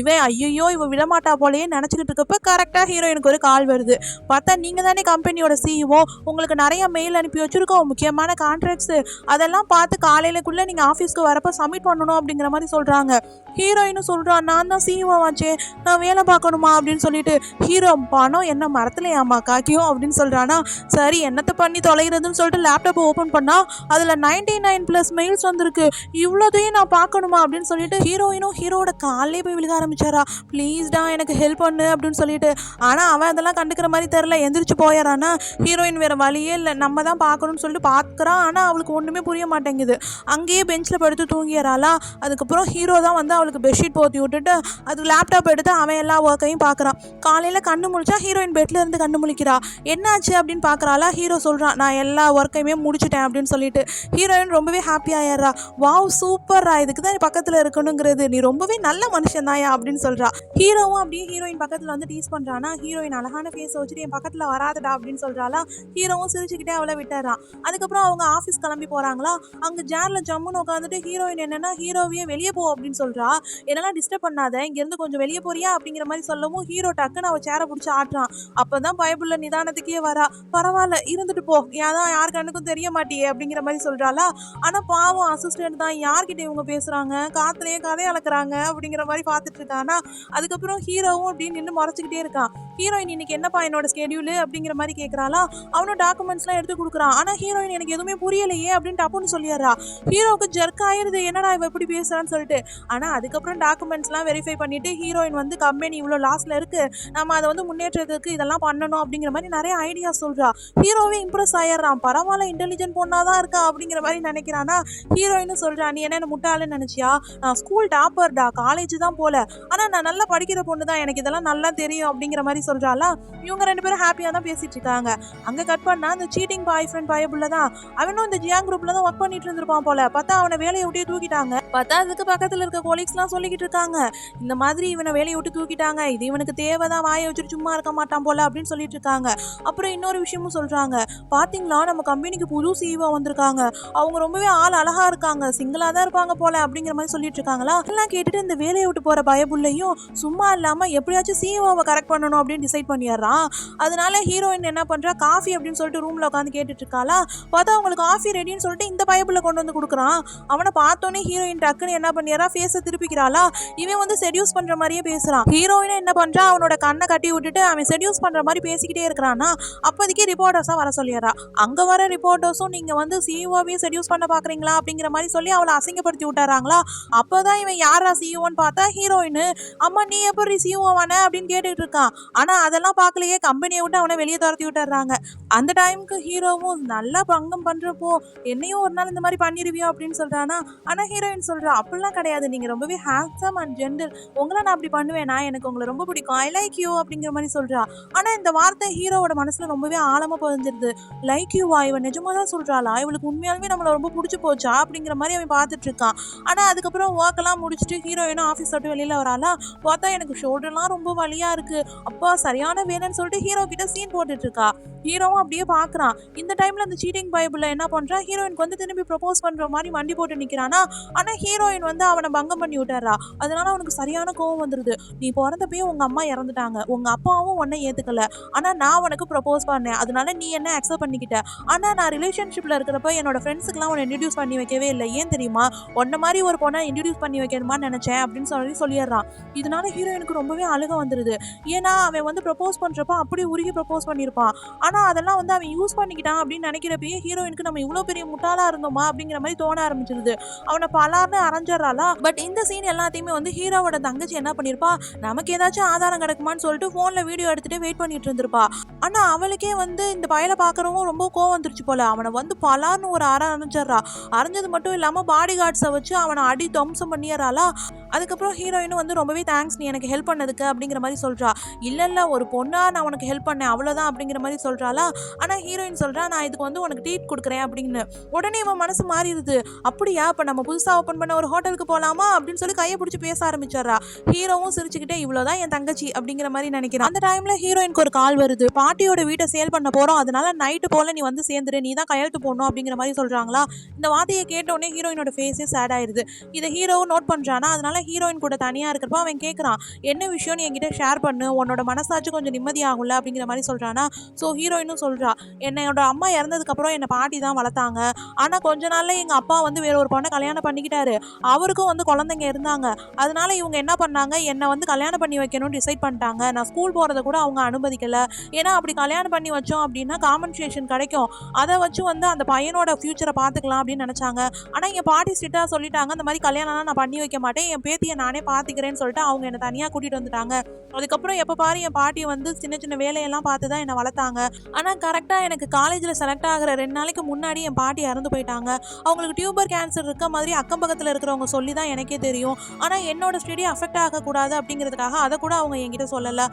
இவன் ஐயோ இவ விடமாட்டா போலயே நினைச்சுக்கிட்டு இருக்கப்ப கரெக்டா ஹீரோயினுக்கு ஒரு கால் வருது. பார்த்தா நீங்க தானே கம்பெனியோட சிஇஓ, உங்களுக்கு நிறைய மெயில் அனுப்பி வச்சிருக்கோம், முக்கியமான கான்ட்ராக்ட்ஸ், அதெல்லாம் பார்த்து காலையிலக்குள்ள நீங்க ஆஃபீஸ்க்கு வரப்ப சப்மிட் பண்ணணும் அப்படிங்கிற மாதிரி சொல்றாங்க. ஹீரோயினும் சொல்றான், நான் தான் சிஇஓ ஆச்சே, நான் வேலை பார்க்கணுமா அப்படின்னு சொல்லிட்டு. ஹீரோ பணம் என்ன மரத்துல ஏமா காக்கியும் அப்படின்னு சொல்றானா. சரி என்னத்தை பண்ணி தொலைகிறதுன்னு சொல்லிட்டு லேப்டாப்பை ஓப்பன் பண்ணா அதுல 99+ மெயில்ஸ் வந்திருக்கு. இவ்வளோதையும் நான் பார்க்கணுமா அப்படின்னு சொல்லிட்டு ஹீரோயினும் ஹீரோட காலையே போய் விழுக ஆரம்பிச்சாரா. ப்ளீஸ்டா எனக்கு ஹெல்ப் பண்ணு அப்படின்னு சொல்லிட்டு. ஆனா அவன் அதெல்லாம் கண்டுக்கிற மாதிரி தெரியல, எந்திரிச்சு போயிடறானா. ஹீரோயின் வேற வழியே இல்லை, நம்ம தான் பார்க்கணும்னு சொல்லிட்டு பார்க்குறான். ஆனா அவளுக்கு ஒண்ணுமே புரிய மாட்டேங்குது. அங்கேயே பெஞ்சில் படுத்து தூங்கிடுறாளா. அதுக்கப்புறம் ஹீரோ தான் வந்து அவளுக்கு பெட்ஷீட் போத்தி விட்டுட்டு அது லேப்டாப் எடுத்து அவன் எல்லா ஒர்க்கையும் பார்க்குறான். காலையில் கண்ணு முழிச்சா ஹீரோயின் பெட்ல இருந்து கண்ணு முழிக்கிறா. என்னாச்சு அப்படின்னு பார்க்குறாளா. ஹீரோ சொல்கிறான், நான் எல்லா ஒர்க்கையுமே முடிச்சிட்டேன் அப்படின்னு சொல்லிட்டு. ஹீரோயின் ரொம்பவே ஹாப்பி ஆயிடுறா. வாவ் சூப்பர்ரா, இதுக்கு தான் பக்கத்தில் இருக்கணுங்கிறது, நீ ரொம்பவே நல்ல மனுஷன் தாயா அப்படின்னு சொல்கிறா. ஹீரோவும் அப்படியே ஹீரோயின் பக்கத்தில் வந்து டீஸ் பண்ணுறானா. ஹீரோயின் அழகான ஃபேஸை வச்சுட்டு என் பக்கத்தில் வராதடா அப்படின்னு சொல்கிறாளா. ஹீரோவும் சிரிச்சுக்கிட்டே அவளை விட்டுறான். அதுக்கப்புறம் அவங்க ஆஃபீஸ் கிளம்பி போகிறாங்களா. அங்கே ஜேரில் ஜம்முன்னு உட்காந்துட்டு ஹீரோயின் என்னன்னா ஹீரோவையே வெளியே போ அப்படின்னு சொல்கிறா. என்னெல்லாம் டிஸ்டர்ப் பண்ணாத, இங்கேருந்து கொஞ்சம் வெளியே போறியா அப்படிங்கிற மாதிரி சொல்லவும் ஹீரோ டக்குன்னு அவள் சேரை பிடிச்சி ஆட்டுறான். அப்போதான் பயப்புள்ள நிதானத்துக்கே வரா. பரவாயில்ல இருந்துட்டு போ, ஏதான் யார் கண்ணுக்கும் தெரிய மாட்டியே அப்படிங்கிற மாதிரி சொல்கிறாளா. ஆனால் பாவம் அசிஸ்டன்ட் தான், யார்கிட்ட இவங்க பேசுகிறாங்க, காத்துலேயே கதை அளக்குறாங்க அப்படிங்கிற மாதிரி பார்த்துட்டு இருக்கானா. அதுக்கப்புறம் ஹீரோவும் அப்படின்னு நின்று முறைச்சிக்கிட்டே இருக்கான். ஹீரோயின் இன்னைக்கு என்னப்பா என்னோட ஸ்கெடியூலு அப்படிங்கிற மாதிரி கேட்குறாளா. அவனும் டாக்குமெண்ட்ஸ்லாம் எடுத்து கொடுக்குறான். ஆனால் ஹீரோயின் எனக்கு எதுவுமே புரியலையே அப்படின்னு டப்புன்னு சொல்லிடுறா. ஹீரோவுக்கு ஜர்க் ஆயிருது, என்னடா இவ எப்படி பேசுறான்னு சொல்லிட்டு. ஆனால் அதுக்கப்புறம் டாக்குமெண்ட்ஸ்லாம் வெரிஃபை பண்ணிட்டு ஹீரோயின் வந்து கம்பெனி இவ்வளோ லாஸ்ல இருக்கு, நம்ம அதை வந்து முன்னேற்றத்துக்கு இதெல்லாம் பண்ணணும் அப்படிங்கிற மாதிரி நிறைய ஐடியா சொல்றா. ஹீரோவே இம்ப்ரெஸ் ஆயிடுறான். பரவாயில்ல இன்டெலிஜென்ட் பொண்ணாதான் இருக்கா அப்படிங்கிற மாதிரி நினைக்கிறானா. ஹீரோயினும் சொல்றா, நீ என்ன முட்டாளுன்னு நினைச்சியா, நான் ஸ்கூல் டாப்பர்டா, காலேஜ் தான் போல, ஆனா நான் நல்லா படிக்கிற பொண்ணு தான், எனக்கு இதெல்லாம் நல்லா தெரியும் அப்படிங்கிற மாதிரி சொல்றாளா. இவங்க 2 பேரும் ஹாப்பியா தான் பேசிட்டு இருக்காங்க. அங்க கட் பண்ணா அந்த சீட்டிங் பாய் ஃப்ரெண்ட் பயபுள்ள தான், அவனும் இந்த ஜியாங் குரூப்ல தான் ஒர்க் பண்ணிட்டு இருந்திருப்பான் போல. பார்த்தா அவனை வேலையை விட்டே தூக்கிட்டாங்க. பார்த்தா அதுக்கு பக்கத்துல இருக்க கோலீக்ஸ்லாம் சொல்லிக்கிட்டு இருக்காங்க, இந்த மாதிரி இவனை வேலையை விட்டு தூக்கிட்டாங்க, இது இவனுக்கு தேவைதான், வாயை வச்சுட்டு சும்மா இருக்க மாட்டான் போல அப்படின்னு சொல்லிட்டு இருக்காங்க. அப்புறம் இன்னொரு விஷயமும் சொல்றாங்க, பாத்தீங்களா நம்ம கம்பெனிக்கு புது சிஇஓ வந்திருக்காங்க, அவங்க ரொம்பவே ஆள் அழகா இருக்காங்க, சிங்கிளா தான் இருப்பாங்க போல அப்படிங்கிற மாதிரி சொல்லிட்டு இருக்காங்களா. எல்லாம் கேட்டுட்டு இந்த வேலையை விட்டு போற பயபுள்ளையும் சும்மா இல்லாம எப்படியாச்சும் சிஇஓவை கரெக்ட் பண்ணணும் அப்படின்னு டிசைட் பண்ணிடுறான். அதனால ஹீரோயின் என்ன பண்றா, காஃபி அப்படின்னு சொல்லிட்டு ரூம்ல உட்காந்து கேட்டுட்டு இருக்காளா. பார்த்தா அவங்களுக்கு காஃபி ரெடின்னு சொல்லிட்டு இந்த பயபுள்ள கொண்டு வந்து கொடுக்குறான். அவனை பார்த்தோன்னே ஹீரோயின் டக்குன்னு என்ன பண்ணிடுறா, ஃபேஸை திருப்பிக்கிறாளா. இவன் வந்து செடியூஸ் பண்ற மாதிரியே பேசுறான். ஹீரோயினை என்ன பண்றா, அவனோட கண்ணை கட்டி விட்டுட்டு அவன் செடியூஸ் பண்ற மாதிரி பேசிக்கிட்டே இருக்கிறானா. அப்போதைக்கு ரிப்போர்ட்டர்ஸா வர சொல்லிடுறா. அங்க வர ரிப்போர்ட்டர்ஸும் நீங்க வந்து சிஇஓவே செடியூஸ் பண்ண பாக்குறீங்களா அப்படிங்கிற மாதிரி சொல்லி அவளை அசிங்கப்படுத்தி விட்டுறாங்களா. அப்போதான் இவன் யாரா சிஇஓன்னு பார்த்தா ஹீரோயின். அம்மா நீ எப்படி சிஇஓவான அப்படின்னு கேட்டுட்டு இருக்கான். ஆனா அதெல்லாம் பார்க்கலையே, கம்பெனியை விட்டு அவனை வெளியே துரத்தி விட்டுறாங்க. அந்த டைமுக்கு அளவுக்கு ஹீரோவும் நல்லா பங்கம் பண்றப்போ என்னையும் ஒரு நாள் இந்த மாதிரி பண்ணிருவியோ அப்படின்னு சொல்றானா. ஆனா ஹீரோயின் சொல்றா, அப்படிலாம் கிடையாது, நீங்க ரொம்பவே ஹேண்ட்ஸம் அண்ட் ஜென்டில், உங்களை நான் அப்படி பண்ணுவேனா, எனக்கு உங்களை ரொம்ப பிடிக்கும், ஐ லைக் யூ அப்படிங்கிற மாதிரி சொல்றா. ஆனா இந்த வார்த்தை ஹீரோவோட மனசுல ரொம்பவே ஆழமா பதிஞ்சிருது. லைக் யூவா, இவன் நிஜமா தான் சொல்றாளா, இவளுக்கு உண்மையாலுமே நம்மள ரொம்ப பிடிச்சி போச்சா அப்படிங்கிற மாதிரி அவன் பார்த்துட்டு இருக்கான். ஆனா அதுக்கப்புறம் ஒர்க் எல்லாம் முடிச்சுட்டு ஹீரோயினும் ஆஃபீஸ் விட்டு வெளியில வராளா. பார்த்தா எனக்கு ஷோல்டர்லாம் ரொம்ப வலியா இருக்கு, அப்பா சரியான வேலைன்னு சொல்லிட்டு ஹீரோ கிட்ட சீன் போட்டுட்டு இருக்கா. ஹீரோவும் அப்படியே பாக்குறான். இந்த டைம்ல அந்த சீட்டிங் பைபிள்ல என்ன பண்றான், ஹீரோயினுக்கு வந்து திரும்பி ப்ரொபோஸ் பண்ற மாதிரி வண்டி போட்டு நிக்கிறானா. ஆனா ஹீரோயின் வந்து அவனை பங்கம் பண்ணி விட்டுறா. அதனால அவனுக்கு சரியான கோவம் வந்துருது. நீ பிறந்தப்பயே உங்க அம்மா இறந்துட்டாங்க, உங்க அப்பாவும் உன்னை ஏத்துக்கல, ஆனா நான் உனக்கு ப்ரொபோஸ் பண்ணேன், அதனால நீ என்ன அக்செப்ட் பண்ணிக்கிட்ட. ஆனா நான் ரிலேஷன்ஷிப்ல இருக்கிறப்ப என்னோட ஃப்ரெண்ட்ஸுக்குலாம் உன்னை இன்ட்ரடியூஸ் பண்ணி வைக்கவே இல்லை, ஏன் தெரியுமா, உன்ன மாதிரி ஒரு பொண்ணை இன்ட்ரடியூஸ் பண்ணி வைக்கணுமான்னு நினைச்சேன் அப்படின்னு சொல்லிடுறான். இதனால ஹீரோயினுக்கு ரொம்பவே அழுக வந்துருது. ஏன்னா அவன் வந்து ப்ரொபோஸ் பண்றப்ப அப்படி உருகி ப்ரொபோஸ் பண்ணியிருப்பான். ஆனா அதெல்லாம் வந்து அவன் யூஸ் பண்ணிக்கிட்டான் அப்படின்னு நினைக்கிறப்பயே ஹீரோயினுக்கு நம்ம இவ்வளவு பெரிய முட்டாளா இருந்தோமா அப்படிங்கிற மாதிரி தோண ஆரம்பிச்சிருது. அவனை பலார்னு அரைஞ்சிடறாளா. பட் இந்த சீன் எல்லாத்தையுமே வந்து ஹீரோவோட தங்கச்சி என்ன பண்ணிருப்பா, நமக்கு ஏதாச்சும் ஆதாரம் கிடைக்குமான்னு சொல்லிட்டு போன்ல வீடியோ எடுத்துட்டு வெயிட் பண்ணிட்டு இருந்திருப்பா. ஆனா அவளுக்கே வந்து இந்த பயலை பாக்குறவும் ரொம்ப கோவம் வந்துருச்சு போல. அவனை வந்து பலார்னு ஒரு அரை அரைஞ்சிடறா. அரைஞ்சது மட்டும் இல்லாம பாடி கார்ட்ஸை வச்சு அவனை அடி தம்சம் பண்ணிடுறாளா. அதுக்கப்புறம் ஹீரோயினும் வந்து ரொம்பவே தேங்க்ஸ் நீ எனக்கு ஹெல்ப் பண்ணதுக்கு அப்படிங்கிற மாதிரி சொல்றா. இல்ல ஒரு பொண்ணா நான் உனக்கு ஹெல்ப் பண்ணேன் அவ்வளவுதான் அப்படிங்கிற மாதிரி சொல்றாளா. ஆனா ஹீரோயின் சொல்றா, நான் இதுக்கு வந்து உனக்கு ட்ரீட் கொடுக்குறேன் அப்படின்னு. உடனே இவன் மனசு மாறிடுது. அப்படியா, இப்ப நம்ம புதுசா ஓப்பன் பண்ண ஒரு ஹோட்டலுக்கு போலாமா அப்படின்னு சொல்லி கையை பிடிச்சி பேச ஆரம்பிச்சிடறா. ஹீரோவும் சிரிச்சுக்கிட்டே இவ்வளவுதான் என் தங்கச்சி அப்படிங்கிற மாதிரி நினைக்கிறான். அந்த டைம்ல ஹீரோயினுக்கு ஒரு கால் வருது. பாட்டியோட வீட்டை சேல் பண்ண போறோம், அதனால நைட்டு போல நீ வந்து சேர்ந்துரு, நீ தான் கையெழுத்து போடணும் அப்படிங்கிற மாதிரி சொல்றாங்களா. இந்த வார்த்தையை கேட்ட உடனே ஹீரோயினோட ஃபேஸே சேட் ஆயிருது. இதை ஹீரோவும் நோட் பண்றானா. அதனால ஹீரோயின் கூட தனியா இருக்கிறப்ப அவன் கேட்கறான், என்ன விஷயம் என்கிட்ட ஷேர் பண்ணு, உன்னோட மனசாச்சும் கொஞ்சம் நிம்மதியாகும்ல அப்படிங்கிற மாதிரி சொல்றானா. ஸோ ஹீரோயினும் சொல்றா, என்னோட அம்மா இறந்ததுக்கு அப்புறம் என்னை பாட்டி தான் வளர்த்தாங்க, ஆனா கொஞ்ச நாள்ல எங்க அப்பா வந்து வேற ஒரு பொண்ணை கல்யாணம் பண்ணிக்கிட்டாரு, அவருக்கும் வந்து குழந்தைங்க இருந்தாங்க, அதனால இவங்க என்ன பண்ணாங்க, என்னை வந்து கல்யாணம் பண்ணி வைக்கணும்னு டிசைட் பண்ணிட்டாங்க. நான் ஸ்கூல் போறதை கூட அவங்க அனுமதிக்கல, ஏன்னா அப்படி கல்யாணம் பண்ணி வச்சோம் அப்படின்னா காம்பன்சேஷன் கிடைக்கும், அதை வச்சு வந்து அந்த பையனோட ஃபியூச்சரை பார்த்துக்கலாம் அப்படின்னு நினைச்சாங்க. ஆனா என் பாட்டி ஸ்ட்ரிக்டா சொல்லிட்டாங்க, இந்த மாதிரி கல்யாணம்லாம் நான் பண்ணி வைக்க மாட்டேன், என் பேத்தியை நானே பார்த்துக்கிறேன்னு சொல்லிட்டு அவங்க என்னை தனியா கூட்டிட்டு வந்துட்டாங்க. அதுக்கப்புறம் எப்ப பாரு என் பாட்டி வந்து சின்ன சின்ன வேலையெல்லாம் பார்த்து தான் என்னை வளர்த்தாங்க. ஆனா கரெக்டா எனக்கு காலேஜ்ல செலக்ட் ஆகிற 2 நாளைக்கு முன்னாடி என் பாட்டி இறந்து போயிட்டாங்க. அவங்களுக்கு டியூபர் கேன்சர் இருக்க மாதிரி அக்கம் பக்கத்துல இருக்கிறவங்க சொல்லி தான் எனக்கே தெரியும். ஆனா என்னோட ஸ்டடி அஃபெக்ட் ஆகக்கூடாது அப்படிங்கிறதுக்காக அதை கூட அவங்க என்கிட்ட சொல்லல.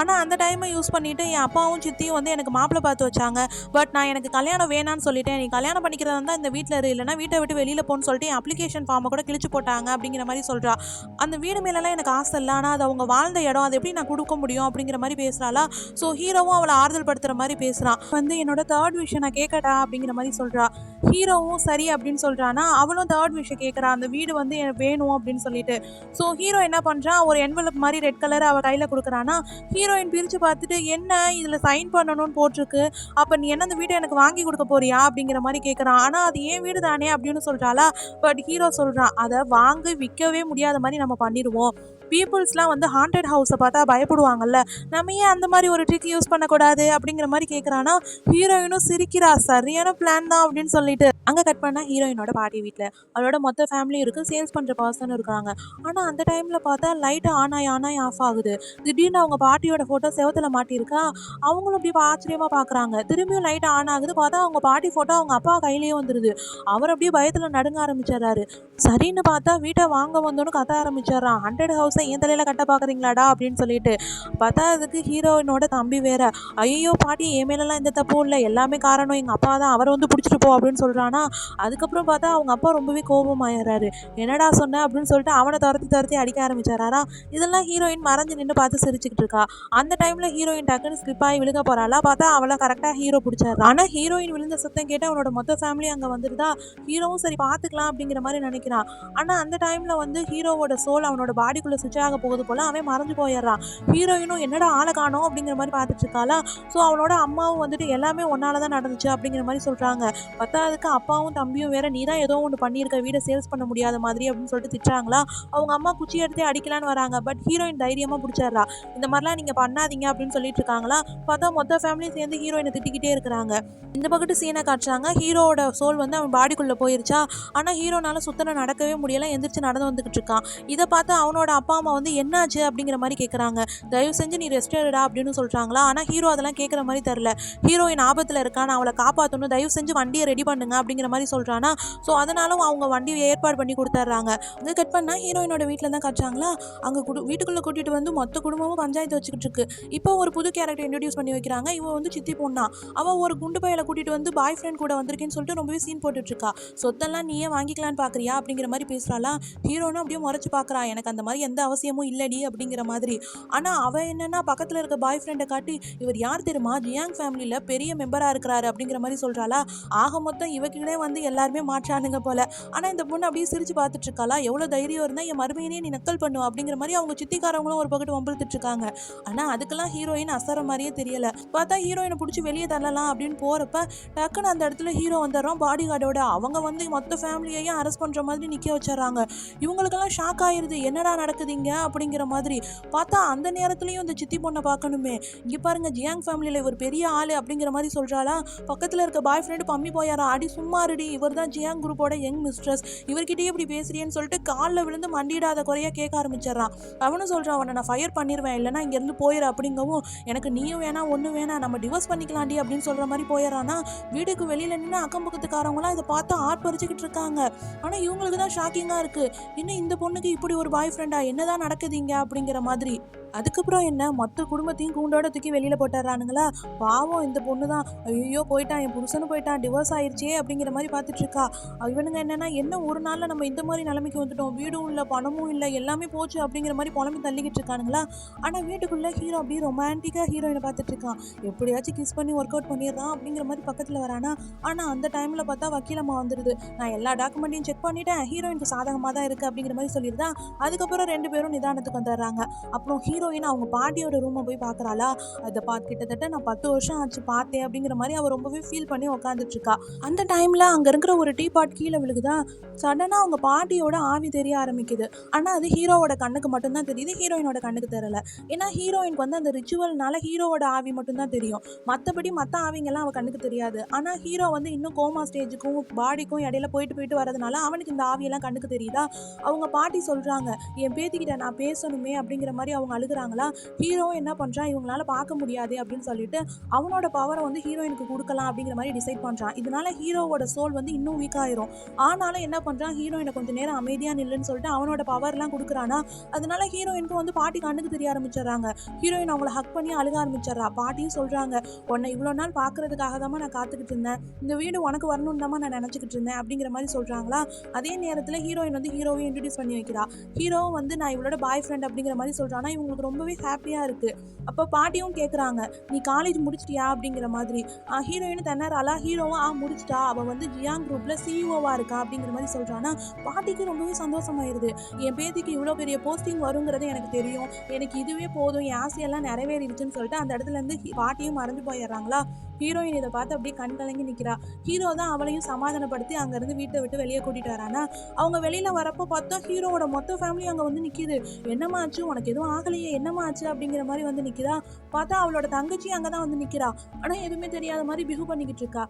ஆனா அந்த டைமை யூஸ் பண்ணிட்டு என் அப்பாவும் சித்தியும் வந்து எனக்கு மாப்பிள்ளை பார்த்து வச்சாங்க. பட் நான் எனக்கு கல்யாணம் வேணான்னு சொல்லிட்டேன், நீ கல்யாணம் பண்ணிக்கிறதா இருந்தா இந்த வீட்டில் இரு, இல்லைன்னா வீட்டை விட்டு வெளியில போன்னு சொல்லிட்டு என் அப்ளிகேஷன் ஃபார்மை கூட கிழிச்சு போட்டாங்க அப்படிங்கிற மாதிரி சொல்றா. அந்த வீடு மேலெல்லாம் எனக்கு ஆசை இல்லை, ஆனால் அது அவங்க வாழ்ந்த இடம், அதை எப்படி நான் கொடுக்க முடியும் அப்படிங்கிற மாதிரி பேசுறாளா. ஸோ ஹீரோவும் அவளை ஆறுதல் படுத்துற மாதிரி பேசுறான். வந்து என்னோட தேர்ட் விஷயம் நான் கேட்கட்டா அப்படிங்கிற மாதிரி சொல்றா. ஹீரோவும் சரி அப்படின்னு சொல்றானா. அவளும் தேர்ட் விஷயம் கேட்கறா, அந்த வீடு வந்து எனக்கு வேணும் அப்படின்னு சொல்லிட்டு. ஸோ ஹீரோ என்ன பண்றான், ஒரு என்வலப் மாதிரி ரெட் கலர் அவ கையில கொடுக்குறானா. ஹீரோயின் பிரிச்சு பார்த்துட்டு, என்ன இதுல சைன் பண்ணணும்னு போட்டிருக்கு, அப்ப நீ என்ன அந்த வீட்டை எனக்கு வாங்கி கொடுக்க போறியா அப்படிங்கிற மாதிரி கேட்கறான். ஆனா அது ஏன் வீடு தானே அப்படின்னு சொல்றாளா. பட் ஹீரோ சொல்றான், அதை வாங்கி விற்கவே முடியாத மாதிரி நம்ம பண்ணிடுவோம், பீப்புள்ஸ்லாம் வந்து ஹாண்டட் ஹவுஸை பார்த்தா பயப்படுவாங்கல்ல, நம்ம ஏன் அந்த மாதிரி ஒரு ட்ரிக் யூஸ் பண்ணக்கூடாது அப்படிங்கிற மாதிரி கேட்குறானா. ஹீரோயினும் சிரிக்கிறா, சரியான பிளான் தான் அப்படின்னு சொல்லிட்டு. அங்கே கட் பண்ணால் ஹீரோயினோட பாட்டி வீட்டில் அவளோட மொத்த ஃபேமிலியும் இருக்குது, சேல்ஸ் பண்ணுற பர்சனும் இருக்காங்க. ஆனால் அந்த டைமில் பார்த்தா லைட்டு ஆனாய் ஆஃப் ஆகுது. திடீர்னு அவங்க பாட்டியோட ஃபோட்டோ செவத்தில் மாட்டியிருக்கா. அவங்களும் இப்படி ஆச்சரியமாக பார்க்குறாங்க. திரும்பியும் லைட் ஆன் ஆகுது, பார்த்தா அவங்க பாட்டி ஃபோட்டோ அவங்க அப்பா கையிலேயே வந்துடுது. அவர் அப்படியே பயத்தில் நடுங்க ஆரம்பிச்சிடறாரு. சரின்னு பார்த்தா வீட்டை வாங்க வந்தோன்னு கத்த ஆரம்பிச்சிடறான், ஹண்டட் ஹவுஸை என் தலையில் கட்ட பார்க்குறீங்களாடா அப்படின்னு சொல்லிட்டு. பார்த்தா அதுக்கு ஹீரோயினோட தம்பி வேற, ஐயோ பாட்டி என் மேலெல்லாம் எந்த தப்பும் இல்லை, எல்லாமே காரணம் எங்கள் அப்பா தான், அவரை வந்து பிடிச்சிட்டு போ அப்படின்னு சொல்கிறானா. அதுக்கப்புறம் பார்த்தா அவங்க அப்பா ரொம்பவே கோபமாயிடுறாரு. என்னடா சொன்ன அப்படின்னு சொல்லிட்டு அவனை துரத்தி அடிக்க ஆரம்பிச்சாரா. இதெல்லாம் ஹீரோயின் மறைஞ்சு நின்று பார்த்து சிரிச்சுக்கிட்டு இருக்கா. அந்த டைமில் ஹீரோயின் டக்குன்னு ஸ்லிப் ஆகி விழுக போகிறாளா. பார்த்தா அவளை கரெக்டாக ஹீரோ பிடிச்சாரு. ஆனால் ஹீரோயின் விழுந்த சத்தம் கேட்டு அவனோட மொத்த ஃபேமிலி அங்கே வந்துருதா. ஹீரோவும் சரி பார்த்துக்கலாம் அப்படிங்கிற மாதிரி நினைக்கிறான். ஆனால் அந்த டைமில் வந்து ஹீரோவோட சோல் அவனோட பாடிக்குள்ளே சுவிட்ச் ஆக போகுது போல, அவன் மறைஞ்சு போயிடுறான். ஹீரோயினும் என்னடா ஆளை காணோம் அப்படிங்கிற மாதிரி பார்த்துட்டு இருக்காளா. ஸோ அவளோட அம்மாவும் வந்துட்டு எல்லாமே ஒன்னால தான் நடந்துச்சு அப்படிங்கிற மாதிரி சொல்கிறாங்க. பார்த்தா பத்தாததுக்கு அப்பாவும் தம்பியும் வேற நீ தான் ஏதோ ஒன்று பண்ணியிருக்க வீடை சேல்ஸ் பண்ண முடியாத மாதிரி அப்படின்னு சொல்லிட்டு திட்டுறாங்களா. அவங்க அம்மா குச்சி எடுத்து அடிக்கலான்னு வராங்க. பட் ஹீரோயின் தைரியமாக பிடிச்சிடுறா. இந்த மாதிரிலாம் நீங்கள் பண்ணாதீங்க அப்படின்னு சொல்லிட்டு இருக்காங்களா. பார்த்தா மொத்த ஃபேமிலியும் சேர்ந்து ஹீரோயினை திட்டிக்கிட்டே இருக்கிறாங்க. இந்த பக்கத்து சீனை காட்டுறாங்க. ஹீரோவோட சோல் வந்து அவன் பாடிக்குள்ளே போயிருச்சா. ஆனால் ஹீரோனால சுத்தனை நடக்கவே முடியலை. எந்திரிச்சு நடந்து வந்துக்கிட்டு இருக்கான். இதை பார்த்து அவனோட அப்பா அம்மா வந்து என்னாச்சு அப்படிங்கிற மாதிரி கேட்குறாங்க. தயவு செஞ்சு நீ ரெஸ்ட் எடுடா அப்படின்னு சொல்கிறாங்களா. ஆனால் ஹீரோ அதெல்லாம் கேட்குற மாதிரி தெரில. ஹீரோயின் ஆபத்தில் இருக்கான், நான் அவளை காப்பாற்றணும், தயவு செஞ்சு வண்டியை ரெடி பண்ணுங்க அப்படிங்கிற மாதிரி சொல்கிறானா. ஸோ அதனாலும் அவங்க வண்டியை ஏற்பாடு பண்ணி கொடுத்துட்றாங்க. அங்கே கட் பண்ணால் ஹீரோயினோட வீட்டில் தான் காட்டுறாங்களா. அங்கே வீட்டுக்குள்ளே கூட்டிகிட்டு வந்து மொத்த குடும்பமும் பஞ்சாயத்து வச்சுக்கிட்டு இருக்கு. இப்போ ஒரு புது கேரக்டர் இன்ட்ரடியூஸ் பண்ணி வைக்கிறாங்க. இவன் வந்து சித்தி பொண்ணா. அவள் ஒரு குண்டு பையில கூட்டிகிட்டு வந்து பாய் ஃப்ரெண்ட் கூட வந்திருக்கேன்னு சொல்லிட்டு ரொம்பவே சீன் போட்டுட்ருக்கா. சொத்தெல்லாம் நீயே வாங்கிக்கலான்னு பார்க்குறியா அப்படிங்கிற மாதிரி பேசுகிறாளா. ஹீரோனும் அப்படியே முறைச்சு பார்க்குறா. எனக்கு அந்த மாதிரி எந்த அவசியமும் இல்லடி அப்படிங்கிற மாதிரி. ஆனால் அவள் என்னன்னா பக்கத்தில் இருக்க பாய் ஃப்ரெண்டை காட்டி இவர் யார் தெரியுமா, ஜியாங் ஃபேமிலியில் பெரிய மெம்பராக இருக்கிறாரு அப்படிங்கிற மாதிரி சொல்கிறாளா. ஆக மொத்தம் இவக்கிட்டே வந்து எல்லாருமே மாற்றானுங்க போல. ஆனால் இந்த பொண்ணு அப்படியே சிரிச்சு பார்த்துட்டு இருக்காளா. எவ்வளோ தைரியம் இருந்தால் என் மருமையினே நீ நக்கல் பண்ணுவா அப்படிங்கிற மாதிரி அவங்க சித்திக்காரவங்களும் ஒரு பக்கத்து வம்பிழுத்துட்டு இருக்காங்க. ஆனால் அதுக்கெல்லாம் ஹீரோயின் அசர மாதிரியே தெரியல. பார்த்தா ஹீரோயினை பிடிச்சி வெளியே தள்ளலாம் அப்படின்னு போகிறப்ப டக்குன்னு அந்த இடத்துல ஹீரோ வந்துடுறோம் பாடி கார்டோட. அவங்க வந்து மொத்த ஃபேமிலியையும் அரெஸ்ட் பண்ணுற மாதிரி நிற்க வச்சிடறாங்க. இவங்களுக்கெல்லாம் ஷாக் ஆயிருது, என்னடா நடக்குதுங்க அப்படிங்கிற மாதிரி. பார்த்தா அந்த நேரத்துலையும் இந்த சித்தி பொண்ணை பார்க்கணுமே. இங்கே பாருங்க ஜியாங் ஃபேமிலியில் இவர் பெரிய ஆள் அப்படிங்கிற மாதிரி சொல்கிறாளா. பக்கத்தில் இருக்க பாய் ஃப்ரெண்டு பம்மி போயாரா. அடி சும்மா இருடி, இவர் தான் ஜியாங் குரூப்போட யங் மிஸ்ட்ரஸ், இவர்கிட்டயே இப்படி பேசுறியேன்னு சொல்லிட்டு காலில் விழுந்து மண்டிடாத குறையா கேட்க ஆரம்பிச்சிடறான். அவனும் சொல்கிறான், அவனை நான் ஃபயர் பண்ணிடுவேன், இல்லைனா இங்கேருந்து போயிடு அப்படிங்கவும் எனக்கு நீயும் வேணாம் ஒன்றும் வேணாம் நம்ம டிவோர்ஸ் பண்ணிக்கலாண்டி அப்படின்னு சொல்கிற மாதிரி போயிடறானா. வீட்டுக்கு வெளியில் நின்று அக்கம் பக்கத்துக்காரவங்களாம் இதை பார்த்து ஆர்ப்பரிச்சுக்கிட்டு இருக்காங்க. ஆனால் இவங்களுக்கு தான் ஷாக்கிங்காக இருக்குது. இன்னும் இந்த பொண்ணுக்கு இப்படி ஒரு பாய் ஃப்ரெண்டா, என்னதான் நடக்குதுங்க அப்படிங்கிற மாதிரி. அதுக்கப்புறம் என்ன, மொத்த குடும்பத்தையும் கூண்டோட தூக்கி வெளியில் போட்டுறானுங்களா. பாவம் இந்த பொண்ணு தான், ஐயோ போயிட்டான், என் புருஷனும் போயிட்டான், டிவோர்ஸ் ஆயிடுச்சே அப்படிங்கிற மாதிரி பார்த்துட்டு இருக்கா. இவனுங்க என்னன்னா என்ன ஒரு நாளில் நம்ம இந்த மாதிரி நிலைமைக்கு வந்துட்டோம், வீடும் இல்லை பணமும் இல்லை எல்லாமே போச்சு அப்படிங்கிற மாதிரி புலம்பி தள்ளிக்கிட்டு இருக்கானுங்களா. ஆனால் வீட்டுக்குள்ளே ஹீரோ அப்படியே ரொமான்டிக்காக ஹீரோயினை பார்த்துட்டு இருக்கான். எப்படியாச்சும் கிஸ் பண்ணி ஒர்க் அவுட் பண்ணிடுறான் அப்படிங்கிற மாதிரி பக்கத்தில் வரானா. ஆனால் அந்த டைமில் பார்த்தா வக்கீலம்மா வந்துடுது. நான் எல்லா டாக்குமெண்ட்டையும் செக் பண்ணிட்டேன், ஹீரோயினுக்கு சாதகமாக தான் இருக்குது அப்படிங்கிற மாதிரி சொல்லிடுதான். அதுக்கப்புறம் ரெண்டு பேரும் நிதானத்துக்கு வந்துடுறாங்க. அப்புறம் ஹீரோயின் அவங்க பாட்டியோட ரூமை போய் பார்க்குறாளா. அதை கிட்டத்தட்ட நான் 10 வருஷம் ஆச்சு பார்த்தேன் அப்படிங்கிற மாதிரி அவள் ரொம்பவே ஃபீல் பண்ணி உட்காந்துட்டு இருக்கா. அந்த டைமில் அங்கே இருக்கிற ஒரு டீ பாட் கீழே விழுகுதா. சடனாக அவங்க பாட்டியோட ஆவி தெரிய ஆரம்பிக்குது. ஆனால் அது ஹீரோவோட கண்ணுக்கு மட்டும்தான் தெரியுது, ஹீரோயினோட கண்ணுக்கு தெரியல. ஏன்னா ஹீரோயினுக்கு வந்து அந்த ரிச்சுவல்னால ஹீரோவோட ஆவி மட்டும்தான் தெரியும், மற்றபடி மற்ற ஆவிங்கெல்லாம் அவள் கண்ணுக்கு தெரியாது. ஆனால் ஹீரோ வந்து இன்னும் கோமா ஸ்டேஜுக்கும் பாடிக்கும் இடையில போயிட்டு வரதுனால அவனுக்கு இந்த ஆவியெல்லாம் கண்ணுக்கு தெரியுதா. அவங்க பாட்டி சொல்கிறாங்க, என் பேத்திக்கிட்ட நான் பேசணுமே அப்படிங்கிற மாதிரி அவங்க அழுகுறாங்களா. ஹீரோ என்ன பண்ணுறான், இவங்களால பார்க்க முடியாது அப்படின்னு சொல்லிட்டு அவனோட பவரை வந்து ஹீரோயினுக்கு கொடுக்கலாம் அப்படிங்கிற மாதிரி டிசைட் பண்ணுறான். இதனால ஹீரோவோட சோல் வந்து இன்னும் வீக் ஆயிரும். ஆனாலும் என்ன பண்ணுறான், ஹீரோயினை கொஞ்சம் நேரம் அமைதியாக நில்லுன்னு சொல்லிட்டு அவனோட பவர்லாம் கொடுக்குறானா. அதனால ஹீரோயினுக்கு வந்து பாட்டி கண்ணுக்கு தெரிய ஆரம்பிச்சிடுறாங்க. ஹீரோயின் அவங்கள ஹக் பண்ணி அழுக ஆரம்பிச்சிடுறா. பாட்டியும் சொல்கிறாங்க, உன்னை இவ்வளோ நாள் பார்க்கறதுக்காக தான் நான் காத்துக்கிட்டு இருந்தேன், இந்த வீடு உனக்கு வரணும்னு தான் நான் நினச்சிக்கிட்டு இருந்தேன் அப்படிங்கிற மாதிரி சொல்கிறாங்களா. அதே நேரத்தில் ஹீரோயின் வந்து ஹீரோவை இன்ட்ரடியூஸ் பண்ணி வைக்கிறா. ஹீரோவும் வந்து நான் இவளோட பாய் ஃப்ரெண்ட் அப்படிங்கிற மாதிரி சொல்கிறானா. இவங்களுக்கு ரொம்பவே ஹாப்பியாக இருக்குது. அப்போ பாட்டியும் கேட்குறாங்க, நீ காலேஜ் முடிச்சிட்டியா அப்படிங்கிற மாதிரி. ஹீரோயினும் திணறாளா. ஹீரோவும் முடிச்சிட்டா, அவள் வந்து ஜியாங் குரூப்பில் சிஇஓவாக இருக்கா அப்படிங்கிற மாதிரி சொல்கிறானா. பாட்டிக்கு ரொம்பவே சந்தோஷமாயிருது. என் பேத்திக்கு இவ்வளோ பெரிய போஸ்டிங் வருங்கிறது எனக்கு தெரியும், எனக்கு இதுவே போதும், என் ஆசையெல்லாம் நிறைவேறிடுச்சுன்னு சொல்லிட்டு அந்த இடத்துலேருந்து பாட்டியும் மறந்து போயிடுறாங்களா. ஹீரோயின் இதை பார்த்து அப்படியே கண் கலங்கி நிற்கிறா. ஹீரோ தான் அவளையும் சமாதானப்படுத்தி அங்கேருந்து வீட்டை விட்டு வெளியே கூட்டிகிட்டு வரானா. அவங்க வெளியில் வரப்போ பார்த்தா ஹீரோவோட மொத்த ஃபேமிலி அங்கே வந்து நிற்கிது. என்னம்மா ஆச்சு, உனக்கு எதுவும் ஆகலையே, என்னம்மா ஆச்சு அப்படிங்கிற மாதிரி வந்து நிற்கிறா. பார்த்தா அவளோட தங்கச்சி அங்கே தான் வந்து நிற்கிறா. ஆனால் எதுவுமே தெரியாத மாதிரி பிஹேவ் பண்ணிக்கிட்டு இருக்கா.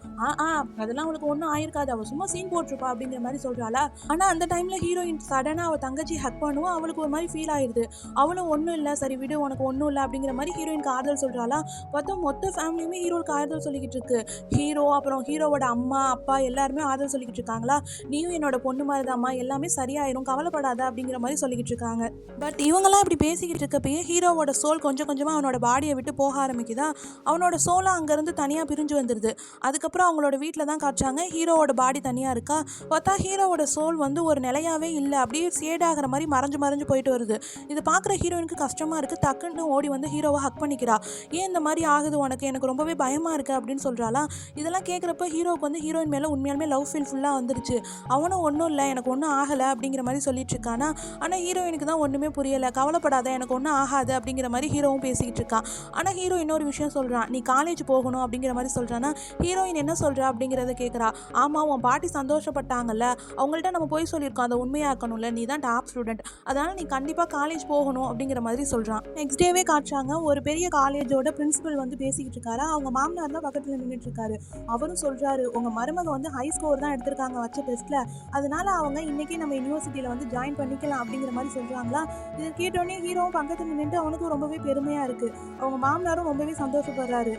அதெல்லாம் அவளுக்கு ஒன்றும் ஆயிருக்காது, அவள் சும்மா சீன் போட்டிருப்பா அப்படிங்கிற மாதிரி சொல்கிறாளா. ஆனால் அந்த டைமில் ஹீரோயின் சடனாக அவள் தங்கச்சி ஹக் பண்ணுவோம். அவளுக்கு ஒரு மாதிரி ஃபீல் ஆயிடுது. அவளும் ஒன்றும் இல்லை, சரி விடு, உனக்கு ஒன்றும் இல்லை அப்படிங்கிற மாதிரி ஹீரோயினுக்கு ஆறுதல் சொல்கிறாளா. பார்த்தா மொத்த ஃபேமிலியுமே ஹீரோவுக்கு ஆறுதல் சொல்லிக்கிட்டு இருக்கு. ஹீரோ அப்புறம் ஹீரோவோட அம்மா அப்பா எல்லாருமே ஆறுதல் சொல்லிக்கிட்டு இருக்காங்களா. நீயும் என்னோட பொண்ணு மாதிரி தான்மா, எல்லாமே சரியாயிரும், கவலைப்படாத அப்படிங்கிற மாதிரி சொல்லிக்கிட்டு இருக்காங்க. பட் இவங்கெல்லாம் இப்படி பேசிக்கிட்டு இருக்கப்பயே ஹீரோவோட சோல் கொஞ்சம் கொஞ்சமாக அவனோட பாடியை விட்டு போக ஆரம்பிக்குதா. அவனோட சோலை அங்கேருந்து தனியாக பிரிஞ்சு வந்துடுது. அதுக்கப்புறம் அவங்களோட வீட்டில் தான் காட்டுறாங்க. ஹீரோவோட பாடி தனியாக இருக்கா. பார்த்தா ஹீரோவோட சோல் வந்து ஒரு நிலையாவே இல்லை, அப்படியே சேடாகிற மாதிரி மறைஞ்சு போயிட்டு வருது. இது பார்க்குற ஹீரோயினுக்கு கஷ்டமாக இருக்குது. டக்குன்னு ஓடி வந்து ஹீரோவை ஹக் பண்ணிக்கிறா. ஏன் இந்த மாதிரி ஆகுது உனக்கு, எனக்கு ரொம்பவே பயமாக இருக்குது அப்படின்னு சொல்கிறாளா. இதெல்லாம் கேட்குறப்ப ஹீரோவுக்கு வந்து ஹீரோயின் மேலே உண்மையாலுமே லவ் ஃபீல் ஃபுல்லாக வந்துருச்சு. அவனும் ஒன்றும் இல்லை, எனக்கு ஒன்றும் ஆகலை அப்படிங்கிற மாதிரி சொல்லிட்டு இருக்கானா. ஆனால் ஹீரோயினுக்கு தான் ஒன்றுமே புரியலை. கவலைப்படாத, எனக்கு ஒன்றும் ஒன்றுமே ஆகாது அப்படிங்கிற மாதிரி ஹீரோவும் பேசிக்கிட்டு இருக்கான். ஆனால் ஹீரோ இன்னொரு விஷயம் சொல்கிறான், நீ காலேஜ் போகணும் அப்படிங்கிற மாதிரி சொல்கிறான்னா ஹீரோயின் என்ன சொல்கிறா அப்படிங்கிறத கேட்குறா. ஆமாம், உன் பாட்டி சந்தோஷப்பட்டாங்கல்ல, அவங்கள்ட்ட நம்ம போய் சொல்லியிருக்கோம், அதை உண்மையாக்கணும்ல, நீ தான் டாப் ஸ்டூடெண்ட், அதனால் நீ கண்டிப்பாக காலேஜ் போகணும் அப்படிங்கிற மாதிரி சொல்கிறான். நெக்ஸ்ட் டேவே காட்டுறாங்க, ஒரு பெரிய காலேஜோட பிரின்சிபல் வந்து பேசிக்கிட்டு இருக்காரு. அவங்க மாமனார் தான் பக்கத்தில் நின்றுட்டு இருக்காரு. அவரும் சொல்கிறாரு, உங்கள் மருமக வந்து ஹை ஸ்கோர் தான் எடுத்திருக்காங்க வச்ச டெஸ்ட்டில், அதனால அவங்க இன்றைக்கி நம்ம யூனிவர்சிட்டியில் வந்து ஜாயின் பண்ணிக்கலாம் அப்படிங்கிற மாதிரி சொல்கிறாங்களா. இது கேட்டோடனே ஹீரோவும் பக்கத்தில் நின்றுட்டு அவனுக்கு ரொம்பவே பெருமையாக இருக்குது. அவங்க மாமனாரும் ரொம்பவே சந்தோஷப்படுறாரு.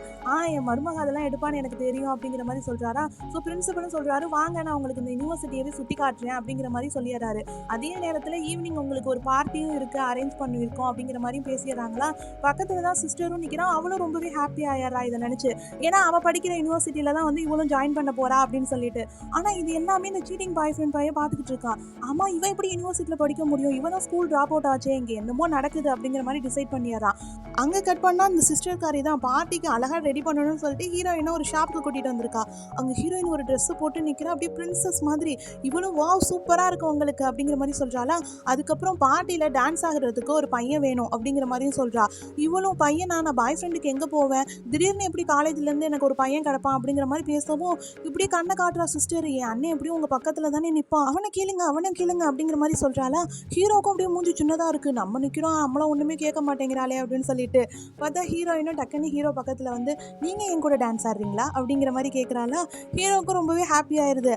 என் மருமக அதெல்லாம் எடுப்பான்னு எனக்கு தெரியும் அப்படிங்கிற மாதிரி சொல்கிறாரா. ஸோ பிரின்சிபலும் சொல்கிறாரு, வாங்க நான் உங்களுக்கு இந்த யூனிவர்சிட்டியவே சுற்றி காட்டுறேன் அப்படிங்கிற மாதிரி சொல்லிடுறாரு. அதே நேரத்தில் ஈவினிங் உங்களுக்கு ஒரு பார்ட்டியும் இருக்குது, அரேஞ்ச் பண்ணியிருக்கோம் அப்படிங்கிற மாதிரியும் பேசிடுறாங்களா. பக்கத்தில் தான் சிஸ்டரும் நிற்கிறான். அவளும் ரொம்பவே ஹாப்பி ஆயிடுறா இதை நினச்சி. ஏன்னா அவள் படிக்கிற யூனிவர்சிட்டியில் தான் வந்து இவளும் ஜாயின் பண்ண போகிறா அப்படின்னு சொல்லிட்டு. ஆனால் இது எல்லாமே இந்த சீட்டிங் பாய் ஃப்ரெண்ட் பையன் பார்த்துக்கிட்டு இருக்கான். ஆமாம், இவன் எப்படி யூனிவர்சிட்டியில் படிக்க முடியும், இவன் தான் ஸ்கூல் ட்ராப் அவுட் ஆச்சே, இங்கே என்னமோ நடக்குது அப்படிங்கிற மாதிரி டிசைட் பண்ணிடுறான். அங்கே கட் பண்ணால் இந்த சிஸ்டர் காரி தான் பார்ட்டிக்கு அழகாக ரெடி பண்ணணும்னு சொல்லிட்டு ஹீரோயினை ஒரு ஷாப்புக்கு கூட்டிகிட்டு வந்திருக்கா. அங்கே ஹீரோயின் ஒரு ட்ரெஸ்ஸை போட்டு நிற்கிறா, அப்படியே பிரின்சஸ் மாதிரி. இவளும் வாவ் சூப்பராக இருக்கும் உங்களுக்கு அப்படிங்கிற மாதிரி சொல்கிறாளா. அதுக்கப்புறம் பார்ட்டியில் டான்ஸ் ஆகிறதுக்கு ஒரு பையன் வேணும் அப்படிங்கிற மாதிரியும் சொல்கிறா. இவளும் பையனா, நான் பாய் ஃப்ரெண்டுக்கு எங்கே போவேன், திடீர்னு எப்படி காலேஜ்லேருந்து எனக்கு ஒரு பையன் கிடப்பான் அப்படிங்கிற மாதிரி பேசவும் இப்படி கண்ணை காட்டுறா சிஸ்டர். என் அண்ணன் எப்படியும் உங்கள் பக்கத்தில் தானே நிற்பான், அவனை கேளுங்க அப்படிங்கிற மாதிரி சொல்கிறாளா. ஹீரோக்கும் அப்படியே மூஞ்சி சின்னதாக இருக்குது, நம்ம நிற்கிறோம் நம்மளாம் ஒன்றுமே கேட்க மாட்டேங்கிறாளே அப்படின்னு சொல்லிட்டு பார்த்தா ஹீரோயினும் டக்குன்னு ஹீரோ பக்கத்தில் வந்து, நீங்கள் என் கூட டான்ஸ் ஆடுறீங்களா அப்படிங்கிற மாதிரி கேட்குறாளா. ஹீரோவுக்கும் ரொம்பவே ஹாப்பி ஆயிடுது.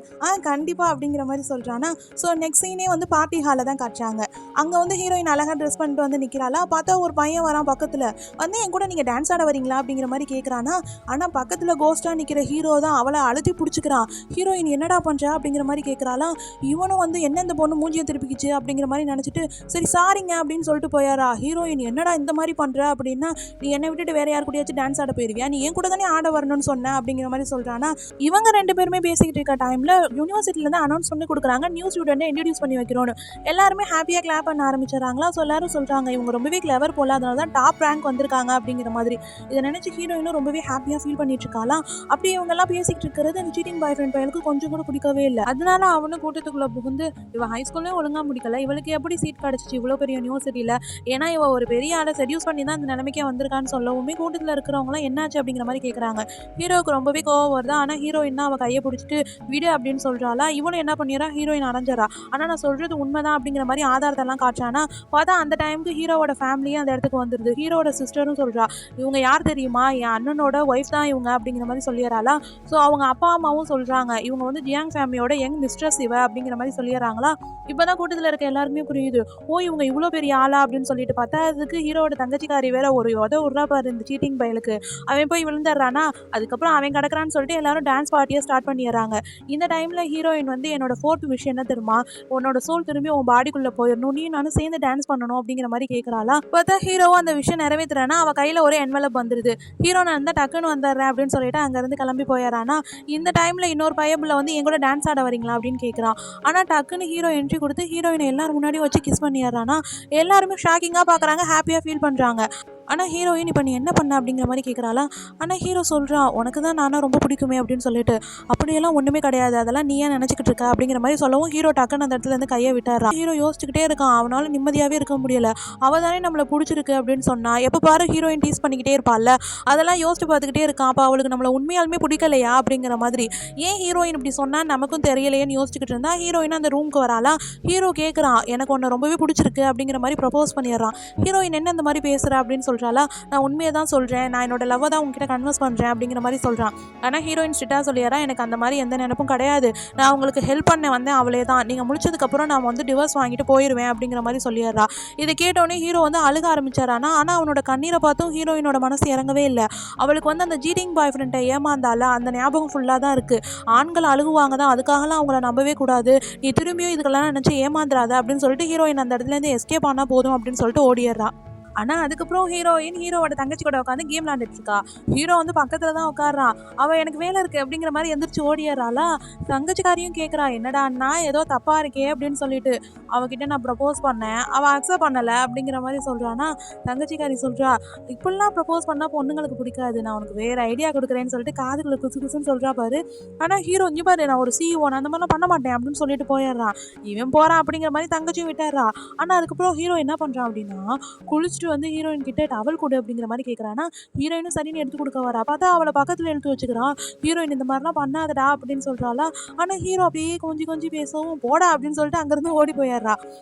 கண்டிப்பாக அப்படிங்கிற மாதிரி சொல்கிறானா. ஸோ நெக்ஸ்ட் சீனே வந்து பார்ட்டி ஹாலில் தான் காட்டுறாங்க. அங்கே வந்து ஹீரோயின் அழகாக ட்ரெஸ் பண்ணிட்டு வந்து நிற்கிறாளா. பார்த்தா ஒரு பையன் வரான் பக்கத்தில் வந்து, என் கூட நீங்கள் டான்ஸ் ஆட வரீங்களா அப்படிங்கிற மாதிரி கேட்குறானா. ஆனால் பக்கத்தில் கோஸ்ட்டாக நிற்கிற ஹீரோ தான் அவளை அழுத்தி பிடிச்சிக்கிறான். ஹீரோயின் என்னடா பண்ணுறா அப்படிங்கிற மாதிரி கேட்குறாளா. இவனும் வந்து என்ன இந்த பொண்ணு மூஞ்சியை திருப்பிக்கிச்சு அப்படிங்கிற மாதிரி நினச்சிட்டு சரி சாரிங்க அப்படின்னு சொல்லிட்டு போயாரா. ஹீரோயின் என்னடா இந்த மாதிரி பண்ணுற அப்படின்னா, நீ என்னை விட்டுட்டு வேற யார் கூடயாச்சும் டான்ஸ் ஆட போயிருவியா, நீ என் கூட தானே ஆட வரணும்னு சொன்ன அப்படிங்கிற மாதிரி சொல்கிறானா. இவங்க ரெண்டு பேருமே பேசிக்கிட்டு இருக்க டைமில் யூனிவர்சிட்டியிலேருந்து அனௌன்ஸ் பண்ணி கொடுக்குறாங்க, நியூ ஸ்டூடெண்ட்டை இன்ட்ரடியூஸ் பண்ணி வைக்கிறோன்னு. எல்லாருமே ஹாப்பியாக கிளாப் பண்ண ஆரம்பிச்சிடறாங்களா. ஸோ எல்லாரும் சொல்கிறாங்க, இவங்க ரொம்பவே கிளவர் போல, அதனால தான் டாப் ரேங்க் வந்திருக்காங்க அப்படிங்கிற மாதிரி. இதை நினச்சி ஹீரோயினும் ரொம்பவே ஹாப்பியாக ஃபீல் பண்ணிட்டு இருக்காளாம். அப்படி இவங்கெல்லாம் பேசிக்கிட்டு இருக்கிறது அந்த சீட்டிங் பாய் ஃப்ரெண்ட் பையனுக்கு கொஞ்சம் கூட பிடிக்கவே இல்லை. அதனால அவனும் கூட்டத்துக்குள்ளே புகுந்து, இவ ஹை ஸ்கூல்லேயும் ஒழுங்காக முடிக்கல, இவளுக்கு எப்படி சீட் கிடச்சிச்சு இவ்வளோ பெரிய யூனிவர்சிட்டியில், ஏன்னா இவ ஒரு பெரிய ஆளை செடியூஸ் பண்ணி தான் அந்த நிலைமைக்கே வந்திருக்கான்னு சொல்லவுமே கூட்டத்தில் இருக்கிறவங்களாம் என்னாச்சு அப்படிங்கிற மாதிரி கேட்குறாங்க. ஹீரோவுக்கு ரொம்பவே கோவம் வருது. ஆனால் ஹீரோயின் அவள் கையை பிடிச்சிட்டு விடு அப்படின்னு சொல்கிறாளா. இவனும் என்ன பண்ணிடுறா, ஹீரோயின் அரைஞ்சிடறா. ஆனால் நான் சொல்கிறது உண்மைதான் அப்படிங்கிற மாதிரி ஆதாரத்தெல்லாம் காட்டுறானா. பார்த்தா அந்த டைமுக்கு ஹீரோவோட ஃபேமிலியே அந்த இடத்துக்கு வந்துடுது. ஹீரோட சிஸ்டரும் சொல்கிறா, இவங்க யார் தெரியுமா, என் அண்ணனோட ஒய்ஃப் தான் இவங்க அப்படிங்கிற மாதிரி சொல்லிடுறாளா. ஸோ அவங்க அப்பா அம்மாவும் சொல்கிறாங்க, இவங்க வந்து ஜியாங் ஃபேமிலியோட யங் மிஸ்ட்ரஸ் இவ அப்படிங்கிற மாதிரி சொல்லிடுறாங்களா. இப்போ தான் கூட்டத்தில் இருக்க எல்லாருக்குமே புரியுது, இவங்க இவ்வளோ பெரிய ஆளா அப்படின்னு சொல்லிட்டு. பார்த்தா அதுக்கு ஹீரோட தங்கச்சிக்காரி வேற ஒரு உர்றா பாரு இந்த சீட்டிங் பயலுக்கு, அவன் போய் விழுந்துடுறானா. அதுக்கப்புறம் அவன் கிடக்குறான்னு சொல்லிட்டு எல்லாரும் டான்ஸ் பார்ட்டியை ஸ்டார்ட் பண்ணிடுறாங்க. இந்த டைமில் ஹீரோயின் வந்து, என்னோட ஃபோர்த் விஷயம் என்ன தெரியுமா, உன்னோட சோல் திரும்பி உன் பாடிக்குள்ளே போயிடணும், நீ நானும் சேர்ந்து டான்ஸ் பண்ணணும் அப்படிங்கிற மாதிரி கேட்குறாளா. பார்த்தா ஹீரோவும் அந்த விஷயம் நிறைவேற்றுறானா. அவள் கையில் ஒரு என்வலப் வந்துடுது. ஹீரோ நான் இருந்தால் டக்குன்னு வந்துடுறேன் அப்படின்னு சொல்லிட்டு அங்கேருந்து கிளம்பி போயிடறானா. இந்த டைமில் இன்னொரு பையபில் வந்து என் கூட டான்ஸ் ஆட வரீங்களா அப்படின்னு கேட்குறான். ஆனால் டக்குன்னு ஹீரோ என்ட்ரி கொடுத்து ஹீரோயினை எல்லாரும் முன்னாடி வச்சு கிஸ் பண்ணிடுறானா. எல்லாருமே ஷாக்கிங்காக பார்க்குறாங்க, ஹாப்பியாக ஃபீல் பண்ணுறாங்க. ஆனால் ஹீரோயின் இப்போ நீ என்ன பண்ண அப்படிங்கிற மாதிரி கேட்குறாளா. ஆனால் ஹீரோ சொல்கிறான், உனக்கு தான் நானும் ரொம்ப பிடிக்குமே அப்படின்னு சொல்லிட்டு. அப்படியெல்லாம் ஒன்றுமே கிடையாது, அதெல்லாம் நீ ஏன் நினச்சிக்கிட்டு இருக்க அப்படிங்கிற மாதிரி சொல்லவும் ஹீரோ டக்குன்னு அந்த இடத்துல இருந்து கையை விட்டுறான். ஹீரோ யோசிச்சுக்கிட்டே இருக்கான், அவனால் நிம்மதியாகவே இருக்க முடியலை. அவள் தானே நம்மளை பிடிச்சிருக்கு அப்படின்னு சொன்னா, எப்போ பாரு ஹீரோயின் டீஸ் பண்ணிக்கிட்டே இருப்பாள்ல, அதெல்லாம் யோசிச்சு பார்த்துக்கிட்டே இருக்கான். அப்போ அவளுக்கு நம்மளை உண்மையாலுமே பிடிக்கலையா அப்படிங்கிற மாதிரி. ஏன் ஹீரோயின் இப்படி சொன்னால் நமக்கும் தெரியலையேன்னு யோசிச்சுக்கிட்டு இருந்தா ஹீரோயின் அந்த ரூமுக்கு வராளா. ஹீரோ கேட்குறான், எனக்கு உன்னை ரொம்பவே பிடிச்சிருக்கு அப்படிங்கிற மாதிரி ப்ரப்போஸ் பண்ணிடுறான். ஹீரோயின் என்ன இந்த மாதிரி பேசுகிற அப்படின்னு சொல்கிறாளா. நான் உண்மையை தான் சொல்கிறேன், நான் என்னோட லவ்வை தான் உங்ககிட்ட கன்வர்ஸ் பண்ணுறேன் அப்படிங்கிற மாதிரி சொல்கிறான். ஆனால் ஹீரோயின் ஸ்ட்ரிக்டாக சொல்லிடுறா, எனக்கு அந்த மாதிரி எந்த நினைப்பும் கிடையாது, நான் உங்களுக்கு ஹெல்ப் பண்ண வந்தேன் அவளே தான், நீங்கள் முடிச்சதுக்கப்புறம் நான் வந்து டிவோர்ஸ் வாங்கிட்டு போயிடுவேன் அப்படிங்கிற மாதிரி சொல்லிடுறா. இதை கேட்டோன்னே ஹீரோ வந்து அழுக ஆரம்பிச்சாரானா. ஆனால் அவனோட கண்ணீரை பார்த்தும் ஹீரோயினோட மனசு இறங்கவே இல்லை. அவளுக்கு வந்து அந்த சீட்டிங் பாய் ஃப்ரெண்டை ஏமாந்தால அந்த ஞாபகம் ஃபுல்லாக தான் இருக்குது. ஆண்கள் அழுகுவாங்க தான், அதுக்காகலாம் அவங்கள நம்பவே கூடாது, நீ திரும்பியும் இதுக்கெல்லாம் நினச்சி ஏமாந்துடாத அப்படின்னு சொல்லிட்டு ஹீரோயின் அந்த இடத்துலேருந்து எஸ்கேப் ஆனால் போதும் அப்படின்னு சொல்லிட்டு ஓடிடுறா. ஆனால் அதுக்கப்புறம் ஹீரோவோட தங்கச்சி கூட உட்காந்து கேம் விளாண்டுட்டு இருக்கா. ஹீரோ வந்து பக்கத்தில் தான் உட்காரான். அவள் எனக்கு வேலை இருக்குது அப்படிங்கிற மாதிரி எந்திரிச்சு ஓடிடுறாளா. தங்கச்சிக்காரியும் கேட்குறா, என்னடா அண்ணா ஏதோ தப்பாக இருக்கே அப்படின்னு சொல்லிட்டு. அவகிட்ட நான் ப்ரப்போஸ் பண்ணேன், அவள் அக்செப்ட் பண்ணலை அப்படிங்கிற மாதிரி சொல்கிறானா. தங்கச்சிக்காரி சொல்கிறா, இப்படிலாம் ப்ரப்போஸ் பண்ணால் பொண்ணுங்களுக்கு பிடிக்காது, நான் உனக்கு வேறு ஐடியா கொடுக்குறேன்னு சொல்லிட்டு காதுக்குள்ள குசு குசுன்னு சொல்கிறா பாரு. ஆனால் ஹீரோ இங்கே பாரு, நான் ஒரு CEO, நான் அந்த மாதிரிலாம் பண்ண மாட்டேன் அப்படின்னு சொல்லிட்டு போயிடுறான். இவன் போகிறான் அப்படிங்கிற மாதிரி தங்கச்சியும் விட்டுறா. ஆனால் அதுக்கப்புறம் ஹீரோ என்ன பண்ணுறான் அப்படின்னா, குளிச்சுட்டு வந்து ஹீரோயின் கிட்ட டவல் கொடு அப்படிங்கிற மாதிரி கேட்குறானா, ஹீரோயினும் சரின்னு எடுத்து கொடுக்க வரா. பார்த்தா அவளை பக்கத்தில் எடுத்து வச்சுக்கிறான். ஹீரோயின் இந்த மாதிரிலாம் பண்ணாதடா அப்படின்னு சொல்கிறாளா. ஆனால் ஹீரோ அப்படியே கொஞ்சி கொஞ்சி பேசவும் போடா அப்படின்னு சொல்லிட்டு அங்கேருந்து ஓடி போயிடுறா.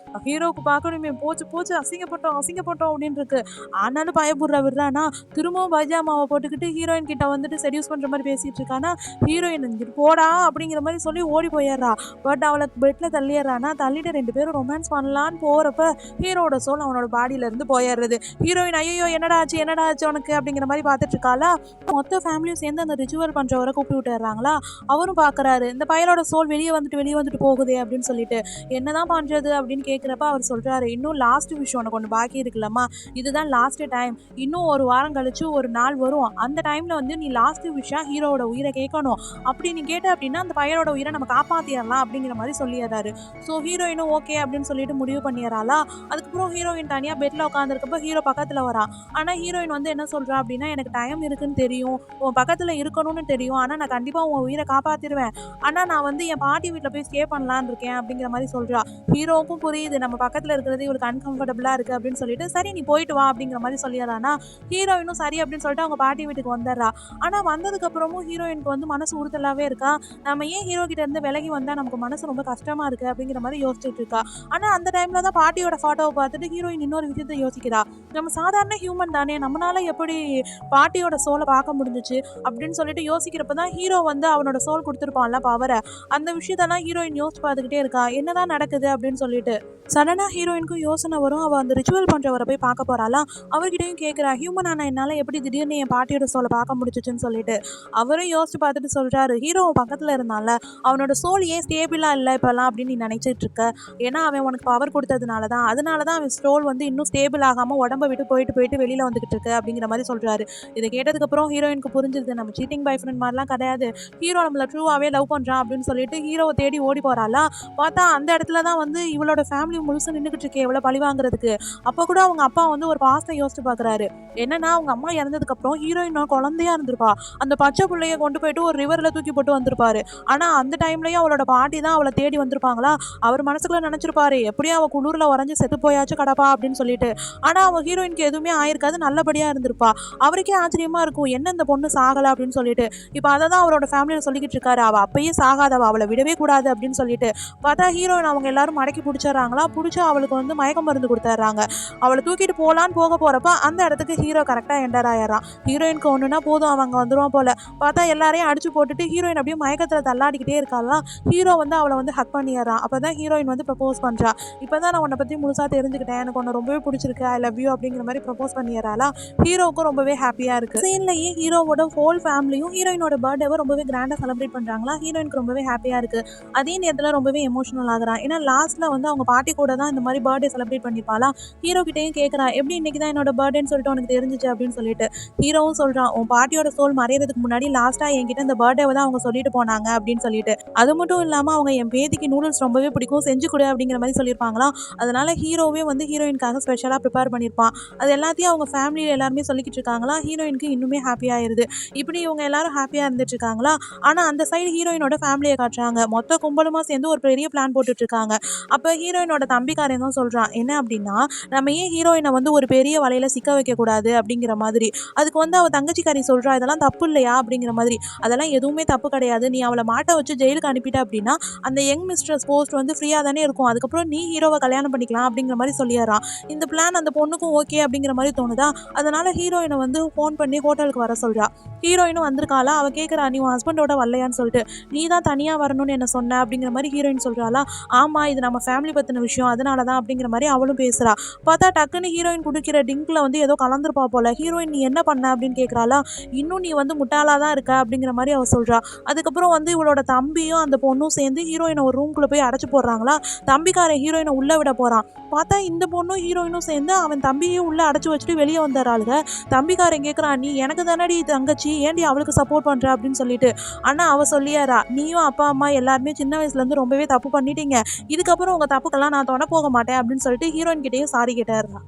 ஹீரோவுக்கு பார்க்கணுமே, போச்சு போச்சு அசிங்கப்பட்டோம் அசிங்கப்பட்டோம் அப்படின்னு இருக்கு. ஆனாலும் பயப்படுறா விடுறானா. திரும்பவும் பைஜாமாவை போட்டுக்கிட்டு ஹீரோயின் கிட்ட வந்துட்டு செடியூஸ் பண்ணுற மாதிரி பேசிட்டு இருக்கானா. ஹீரோயின் இங்கிட்டு போடா அப்படிங்கிற மாதிரி சொல்லி ஓடி போயிடுறா. பட் அவளை பெட்டில் தள்ளிடுறானா. தள்ளிட்டு 2 பேரும் ரொமான்ஸ் பண்ணலான்னு போகிறப்ப ஹீரோட சோல் அவனோட பாடியிலேருந்து போயிடுறது. ஹீரோயின் ஐயோ என்னடா ஆச்சு உனக்கு அப்படிங்கிற மாதிரி பார்த்துட்டு இருக்காளா. மொத்த ஃபேமிலியும் சேர்ந்து அந்த ரிச்சுவல் பண்ணுறவரை கூப்பிட்டு விட்டுறாங்களா. அவரும் பார்க்குறாரு இந்த பையனோட சோல் வெளியே வந்துட்டு போகுதே அப்படின்னு சொல்லிட்டு. என்னதான் பண்ணுறது அப்படின்னு கேட்குறப்ப அவர் சொல்கிறாரு, இன்னும் லாஸ்ட் விஷயம் உனக்கு ஒன்று பாக்கி இருக்குல்லம்மா, இதுதான் லாஸ்ட் டைம். இன்னும் ஒரு வாரம் கழிச்சு ஒரு நாள் வரும். அந்த டைமில் வந்து நீ லாஸ்ட் விஷயம் ஹீரோட உயிரை கேட்கணும். அப்படி நீ கேட்ட அப்படின்னா அந்த பையனோட உயிரை நம்ம காப்பாற்றிடலாம் அப்படிங்கிற மாதிரி சொல்லிடுறாரு. ஸோ ஹீரோயினும் ஓகே அப்படின்னு சொல்லிட்டு முடிவு பண்ணிடுறாளா. அதுக்கப்புறம் ஹீரோயின் தனியாக பெட்டில் உட்காந்துருக்கப்போ ஹீரோ பக்கத்தில் வரா. ஆனால் ஹீரோயின் வந்து என்ன சொல்கிறா அப்படின்னா, எனக்கு டைம் இருக்குன்னு தெரியும், உன் பக்கத்தில் இருக்கணும்னு தெரியும், ஆனால் நான் கண்டிப்பாக உன் உயிரை காப்பாற்றிடுவேன். ஆனால் நான் வந்து என் பாட்டி வீட்டில் போய் ஸ்டே பண்ணலான்னு இருக்கேன் அப்படிங்கிற மாதிரி சொல்கிறா. ஹீரோவுக்கும் புரியுது நம்ம பக்கத்தில் இருக்கிறது இவளுக்கு அன்கம்ஃபர்டபுளாக இருக்குது அப்படின்னு சொல்லிட்டு, சரி நீ போயிட்டு வா அப்படிங்கிற மாதிரி சொல்லிடுறானா. ஹீரோயினும் சரி அப்படின்னு சொல்லிட்டு அவங்க பாட்டி வீட்டுக்கு வந்துடுறா. ஆனால் வந்ததுக்கப்புறமும் ஹீரோயினுக்கு வந்து மனசு உறுத்தலாகவே இருக்கா. நம்ம ஏன் ஹீரோ கிட்ட இருந்து விலகி வந்தால் நமக்கு மனசு ரொம்ப கஷ்டமாக இருக்குது அப்படிங்கிற மாதிரி யோசிச்சுட்டு இருக்கா. ஆனால் அந்த டைமில் தான் பாட்டியோட ஃபோட்டோவை பார்த்துட்டு ஹீரோயின் இன்னொரு விஷயத்தை யோசிக்கிறா. நம்ம சாதாரண ஹியூமன் தானே, நம்மளால எப்படி பாட்டியோட சோலை பார்க்க முடிஞ்சிச்சு அப்படின்னு சொல்லிட்டு யோசிக்கிறப்ப தான் ஹீரோ வந்து அவனோட சோல் கொடுத்துருப்பான்ல பவரை. அந்த விஷயத்தெல்லாம் ஹீரோயின் யோசிச்சு பார்த்துக்கிட்டே இருக்கா, என்னதான் நடக்குது அப்படின்னு சொல்லிட்டு. சடனாக ஹீரோயினுக்கும் யோசனை வரும். அவள் அந்த ரிச்சுவல் பண்ணுறவரை போய் பார்க்க போகிறாளா. அவர்கிட்டையும் கேட்குறா, ஹியூமனான என்னால் எப்படி திடீர்னு என் பாட்டியோட சோலை பார்க்க முடிச்சிச்சுன்னு சொல்லிட்டு. அவரும் யோசிச்சு பார்த்துட்டு சொல்கிறாரு, ஹீரோ பக்கத்தில் இருந்தால அவனோட சோல் ஏன் ஸ்டேபிளாக இல்லை இப்போல்லாம் அப்படின்னு நீ நினச்சிட்டு இருக்க. ஏன்னா அவன் உனக்கு பவர் கொடுத்ததுனால தான் அவன் சோல் வந்து இன்னும் ஸ்டேபிள் ஆகாமல் உடம்பை விட்டு போயிட்டு வெளியில் வந்துக்கிட்டு இருக்கு அப்படிங்கிற மாதிரி சொல்கிறாரு. இதை கேட்டதுக்கப்புறம் ஹீரோயினுக்கு புரிஞ்சிருது, நம்ம சீட்டிங் பாய் ஃப்ரெண்ட் மாதிரிலாம் கிடையாது, ஹீரோ நம்மளை ட்ரூவாகவே லவ் பண்ணுறான் அப்படின்னு சொல்லிட்டு ஹீரோவை தேடி ஓடி போகிறாளா. பார்த்தா அந்த இடத்துல தான் வந்து இவளோட ஃபேமிலி முழுசு நின்றுக்கிட்டு இருக்கே எவ்வளோ பழி வாங்குறதுக்கு. அப்போ கூட அவங்க அப்பா வந்து ஒரு பாஸ்ட்டை யோசிச்சு பார்க்குறாரு. என்னன்னா அவங்க அம்மா இறந்ததுக்கப்புறம் ஹீரோயின் குழந்தையா இருந்திருப்பா. அந்த பச்சை பிள்ளைய கொண்டு போயிட்டு ஒரு ரிவரில் தூக்கி போட்டு வந்திருப்பாரு. ஆனால் அந்த டைம்லேயும் அவளோட பாட்டி தான் அவளை தேடி வந்திருப்பாங்களா. அவர் மனசுக்குள்ள நினச்சிருப்பாரு, எப்படியும் அவள் குளிரில் உறைஞ்சி செத்து போயாச்சு கடப்பா அப்படின்னு சொல்லிட்டு. ஆனால் அவள் ஹீரோயினுக்கு எதுவுமே ஆயிருக்காது, நல்லபடியாக இருந்திருப்பா. அவருக்கே ஆச்சரியமாக இருக்கும், என்ன இந்த பொண்ணு சாகலை அப்படின்னு சொல்லிட்டு. இப்போ அதை தான் அவரோட ஃபேமிலியில் சொல்லிக்கிட்டு இருக்காரு, அவள் அப்பயே சாகாதவ, அவளை விடவே கூடாது அப்படின்னு சொல்லிட்டு. பார்த்தா ஹீரோயின் அவங்க எல்லாரும் மடக்கி பிடிச்சிடறாங்களா. பிடிச்சி அவளுக்கு வந்து மயக்க மருந்து கொடுத்துட்றாங்க. அவளை தூக்கிட்டு போகலான்னு போகிறப்ப அந்த இடத்துக்கு ஹீரோ கரெக்டாக என்டர் ஆயிடுறான். ஹீரோயினுக்கு ஒன்றுனா போதும் அவங்க வந்துடுவான் போல. பார்த்தா எல்லாரையும் அடிச்சு போட்டுட்டு ஹீரோயின் அப்படியே மயக்கத்தில் தள்ளாடிக்கிட்டே இருக்காலாம். ஹீரோ வந்து அவளை வந்து ஹக் பண்ணிடுறான். அப்போ தான் ஹீரோயின் வந்து ப்ரப்போஸ் பண்ணுறா. இப்போ தான் நான் உன்னை பற்றி முழுசாக தெரிஞ்சுக்கிட்டேன், எனக்கு உன்னை ரொம்பவே பிடிச்சிருக்கு, ஐ லவ் யூ அப்படிங்கிற மாதிரி ப்ரப்போஸ் பண்ணிடுறாளா. ஹீரோவுக்கும் ரொம்பவே ஹாப்பியாக இருக்குது. சீன்லேயே ஹீரோவோட ஹோல் ஃபேமிலியும் ஹீரோயினோட பர்த்டேவை ரொம்பவே கிராண்டாக செலிப்ரேட் பண்ணுறாங்களா. ஹீரோயினுக்கு ரொம்பவே ஹாப்பியாக இருக்குது. அதே நேரத்தில் ரொம்பவே எமோஷனல் ஆகுறான். ஏன்னா லாஸ்ட்டில் வந்து அவங்க பாட்டி கூட தான் இந்த மாதிரி பர்த்டே செலிப்ரேட் பண்ணியிருப்பாளா. ஹீரோ கிட்டேயும் கேட்குறா, எப்படி இன்னைக்கு தான் என்னோட பர்த்டேன்னு சொல்லிட்டு உனக்கு தெரிஞ்சிச்சு அப்படின்னு சொல்லிட்டு. ஹீரோவும் சொல்கிறான், உன் பாட்டியோட சோல் மறையிறதுக்கு முன்னாடி லாஸ்ட்டாக என்கிட்ட இந்த பர்த்டேவை தான் அவங்க சொல்லிட்டு போனாங்க அப்படின்னு சொல்லிட்டு. அது மட்டும் இல்லாமல் அவங்க என் பேத்திக்கு நூடுல்ஸ் ரொம்பவே பிடிக்கும், செஞ்சு கொடு அப்படிங்கிற மாதிரி சொல்லியிருப்பாங்களாம். அதனால ஹீரோவே வந்து ஹீரோயினுக்காக ஸ்பெஷலாக ப்ரிப்பேர் பண்ணியிருப்பான். அது எல்லாத்தையும் அவங்க ஃபேமிலியில் எல்லாருமே சொல்லிக்கிட்டு இருக்காங்களா. ஹீரோயினுக்கு இன்னுமே ஹாப்பியாகிடுது. இப்படி இவங்க எல்லாரும் ஹாப்பியாக இருந்துட்டு இருக்காங்களா. ஆனால் அந்த சைடு ஹீரோயினோட ஃபேமிலியை காட்டுறாங்க. மொத்த கும்பலுமா சேர்ந்து ஒரு பெரிய பிளான் போட்டுட்டு இருக்காங்க. அப்போ ஹீரோயினோட தம்பிக்காரன் தான் சொல்கிறான், என்ன அப்படின்னா, நம்ம ஏன் ஹீரோயினை வந்து ஒரு பெரிய வலையில் சிக்க வைக்கக்கூடாது அப்படிங்கிற மாதிரி. அதுக்கு வந்து அவள் தங்கச்சிக்காரி சொல்கிறா, இதெல்லாம் தப்பு இல்லையா அப்படிங்கிற மாதிரி. அதெல்லாம் எதுவுமே தப்பு கிடையாது, நீ அவளை மாட்ட வச்சு ஜெயிலுக்கு அனுப்பிட்ட அப்படின்னா அந்த யங் மிஸ்ட்ரஸ் போஸ்ட் வந்து ஃப்ரீயாக தானே இருக்கும், அதுக்கப்புறம் நீ ஹீரோவை கல்யாணம் பண்ணிக்கலாம் அப்படிங்கிற மாதிரி சொல்லிடுறான். இந்த பிளான் அந்த பொண்ணுக்கும் ஓகே அப்படிங்கிற மாதிரி தோணுதா. அதனால ஹீரோயினை வந்து ஃபோன் பண்ணி ஹோட்டலுக்கு வர சொல்கிறா. ஹீரோயினும் வந்திருக்காளா. அவள் கேட்குறா, நீ உன் ஹஸ்பண்டோட வரலையான்னு சொல்லிட்டு. நீ தான் தனியாக வரணும்னு என்ன சொன்ன அப்படிங்கிற மாதிரி ஹீரோயின் சொல்கிறாளா. ஆமாம், இது நம்ம ஃபேமிலி பற்றின விஷயம், அதனால தான் அப்படிங்கிற மாதிரி அவளும் பேசுகிறா. பார்த்தா டக்குன்னு ஹீரோயின் குடிக்கிற ட்ரிங்கில் வந்து ஏதோ கலந்துருப்பா போல. ஹீரோயின் நீ என்ன பண்ண அப்படின்னு கேட்குறாளா. இன்னும் நீ வந்து முட்டாளாக தான் இருக்க அப்படிங்கிற மாதிரி அவள் சொல்கிறா. அதுக்கப்புறம் வந்து இவளோட தம்பியும் அந்த பொண்ணும் சேர்ந்து ஹீரோயினை ஒரு ரூம்குள்ளே போய் அடைச்சி போடுறாங்களா. தம்பிக்காரன் ஹீரோயினை உள்ளே விட போகிறான். பார்த்தா இந்த பொண்ணும் ஹீரோயினும் சேர்ந்து அவன் தம்பியும் உள்ளே அடைச்சி வச்சுட்டு வெளியே வந்துடுறாளுங்க. தம்பிக்காரன் கேட்குறான், நீ எனக்கு தானடி தங்கச்சி, ஏன்டி அவளுக்கு சப்போர்ட் பண்ணுற அப்படின்னு சொல்லிட்டு. ஆனால் அவள் சொல்லியாரா, நீயும் அப்பா அம்மா எல்லாருமே சின்ன வயசுலேருந்து ரொம்பவே தப்பு பண்ணிட்டீங்க, இதுக்கப்புறம் உங்கள் தப்புக்கெல்லாம் நான் தொட போக மாட்டேன் அப்படின்னு சொல்லிட்டு ஹீரோயின் கிட்டேயும் சாரி கேட்டாருடா.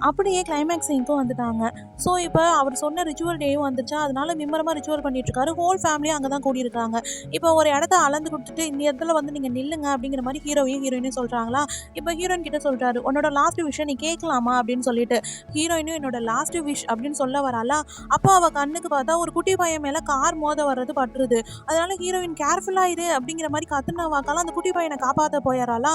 அப்படியே கிளைமேக்ஸ் சீனுக்கும் வந்துட்டாங்க. ஸோ இப்போ அவர் சொன்ன ரிச்சுவல் டேயும் வந்துருச்சா, அதனால நிம்மரமா ரிச்சுவல் பண்ணிட்டுருக்காரு. ஹோல் ஃபேமிலியும் அங்க தான் கூடியிருக்காங்க. இப்போ ஒரு இடத்த அளந்து குடுத்துட்டு, இந்த இடத்துல வந்து நீங்க நில்லுங்க அப்படிங்கிற மாரி ஹீரோயினும் சொல்றாங்களா, இப்போ ஹீரோயின் கிட்ட சொல்றாரு, "உன்னோட லாஸ்ட் விஷ் நீ கேட்கலாமா?" அப்படின்னு சொல்லிட்டு. ஹீரோயினும் என்னோட லாஸ்ட் விஷ் அப்படின்னு சொல்ல வராளா, அப்போ அவ கண்ணுக்கு பார்த்தா ஒரு குட்டி பையன் மேல கார் மோத வர்றது பட்டுருது. அதனால ஹீரோயின் கேர்ஃபுல்லா இரு அப்படிங்கிற மாரி கத்துன வாக்கால அந்த குட்டி பையன காப்பாத்த போயறாளா,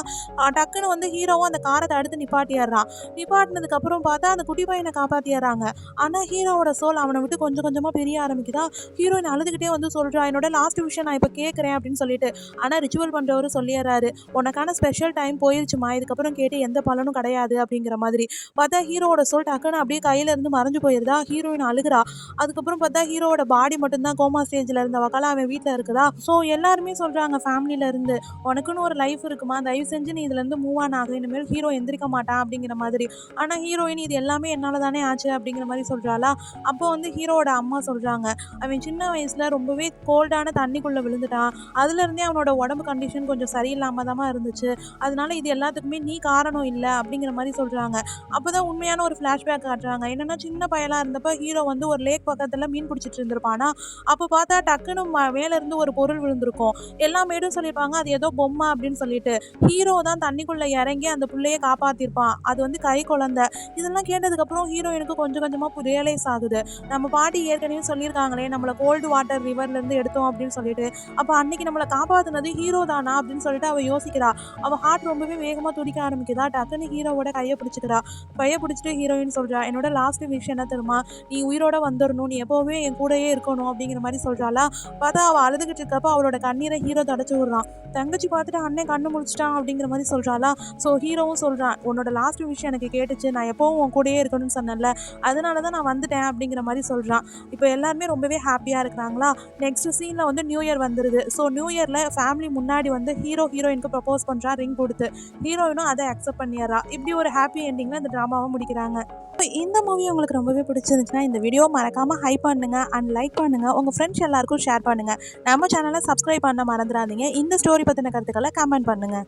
டக்குனு வந்து ஹீரோவும் அந்த கார தடுத்து நிப்பாட்டியர்றான். நிப்பாட்டினதுக்கப்புறம் பார்த்தா அந்த குட்டி பையனை காப்பாற்றிடுறாங்க. ஆனால் ஹீரோவோட சோல் அவனை விட்டு கொஞ்சம் கொஞ்சமாக பிரிய ஆரம்பிக்குதா. ஹீரோயின் அழுதுகிட்டே வந்து சொல்கிறா, என்னோட லாஸ்ட் விஷயம் நான் இப்போ கேட்குறேன் அப்படின்னு சொல்லிட்டு. ஆனால் ரிச்சுவல் பண்ணுறவர் சொல்லிடுறாரு, உனக்கான ஸ்பெஷல் டைம் போயிடுச்சுமா, இதுக்கப்புறம் கேட்டு எந்த பலனும் கிடையாது அப்படிங்கிற மாதிரி. பார்த்தா ஹீரோவோட சோல் டக்குன்னு அப்படியே கையிலேருந்து மறைஞ்சு போயிருதா. ஹீரோயின் அழுகிறா. அதுக்கப்புறம் பார்த்தா ஹீரோவோட பாடி மட்டும்தான் கோமா ஸ்டேஜில் இருந்த வக்கால அவன் வீட்டில் இருக்குதா. ஸோ எல்லாருமே சொல்கிறாங்க ஃபேமிலியில இருந்து, உனக்குன்னு ஒரு லைஃப் இருக்குமா, தயவு செஞ்சு நீ இதுலேருந்து மூவ் ஆன் ஆகும், இனிமேல் ஹீரோ எந்திரிக்க மாட்டான் அப்படிங்கிற மாதிரி. ஆனால் ஹீரோயின் இது எல்லாமே என்னால் தானே ஆச்சு அப்படிங்கிற மாதிரி சொல்கிறாளா. அப்போ வந்து ஹீரோவோட அம்மா சொல்கிறாங்க, அவன் சின்ன வயசில் ரொம்பவே கோல்டான தண்ணிக்குள்ளே விழுந்துட்டான், அதுலேருந்தே அவனோட உடம்பு கண்டிஷன் கொஞ்சம் சரியில்லாமல் தான் இருந்துச்சு, அதனால இது எல்லாத்துக்குமே நீ காரணம் இல்லை அப்படிங்கிற மாதிரி சொல்கிறாங்க. அப்போ தான் உண்மையான ஒரு ஃப்ளாஷ்பேக் காட்டுறாங்க. என்னென்னா சின்ன பயலாக இருந்தப்போ ஹீரோ வந்து ஒரு லேக் பக்கத்தில் மீன் பிடிச்சிட்டு இருந்திருப்பானா, அப்போ பார்த்தா டக்குன்னு மேலேருந்து ஒரு பொருள் விழுந்திருக்கும். எல்லா மேடும் சொல்லியிருப்பாங்க அது ஏதோ பொம்மை அப்படின்னு சொல்லிட்டு. ஹீரோ தான் தண்ணிக்குள்ளே இறங்கி அந்த பிள்ளையை காப்பாற்றிருப்பான். அது வந்து கை குழந்தை. இதெல்லாம் கேட்டதுக்கப்புறம் ஹீரோயினுக்கு கொஞ்சம் கொஞ்சமாக ரியலைஸ் ஆகுது, நம்ம பாட்டி ஏற்கனவே சொல்லியிருக்காங்களே நம்மளை கோல்டு வாட்டர் ரிவர்லேருந்து எடுத்தோம் அப்படின்னு சொல்லிட்டு, அப்போ அன்னைக்கு நம்மளை காப்பாற்றினது ஹீரோ தானா அப்படின்னு சொல்லிட்டு அவள் யோசிக்கிறா. அவள் ஹார்ட் ரொம்பவே வேகமாக துடிக்க ஆரம்பிக்குதா. டக்குன்னு ஹீரோவோட கையை பிடிச்சிக்கிறா. கையை பிடிச்சிட்டு ஹீரோயின் சொல்கிறா, என்னோட லாஸ்ட் விஷயம் என்ன தெரியுமா, நீ உயிரோட வந்துடணும், நீ எப்போவுமே என் கூடயே இருக்கணும் அப்படிங்கிற மாதிரி சொல்கிறாளா. பார்த்தா அவள் அழுதுகிட்டு இருக்கப்போ அவளோட கண்ணீரை ஹீரோ தொடச்சி விட்றான். தங்கச்சி பார்த்துட்டு அண்ணன் கண்ணு முடிச்சிட்டான் அப்படிங்கிற மாதிரி சொல்கிறாளா. ஸோ ஹீரோவும் சொல்கிறான், உன்னோட லாஸ்ட் விஷயம் எனக்கு கேட்டுச்சு, நான் எப்போவும் உன் கூடயே இருக்கணும்னு சொன்னேன்ல, அதனால தான் நான் வந்துட்டேன் அப்படிங்கிற மாதிரி சொல்கிறான். இப்போ எல்லாருமே ரொம்பவே ஹாப்பியாக இருக்கிறாங்களா. நெக்ஸ்ட் சீனில் வந்து நியூ இயர் வந்துடுது. ஸோ நியூ இயரில் ஃபேமிலி முன்னாடி வந்து ஹீரோயினுக்கு ப்ரப்போஸ் பண்ணுறா ரிங் கொடுத்து. ஹீரோயினும் அதை அக்செப்ட் பண்ணிடுறா. இப்படி ஒரு ஹாப்பி எண்டிங்கில் இந்த ட்ராமாவை முடிக்கிறாங்க. இந்த மூவி உங்களுக்கு ரொம்பவே பிடிச்சிருந்துச்சுன்னா இந்த வீடியோ மறக்காமல் ஹைப் பண்ணுங்கள் அண்ட் லைக் பண்ணுங்கள், உங்கள் ஃப்ரெண்ட்ஸ் எல்லாருக்கும் ஷேர் பண்ணுங்கள். நம்ம சேனலை சப்ஸ்கிரைப் பண்ண மறந்துடாதீங்க. இந்த ஸ்டோரி பற்றின கருத்துக்களை கமெண்ட் பண்ணுங்கள்.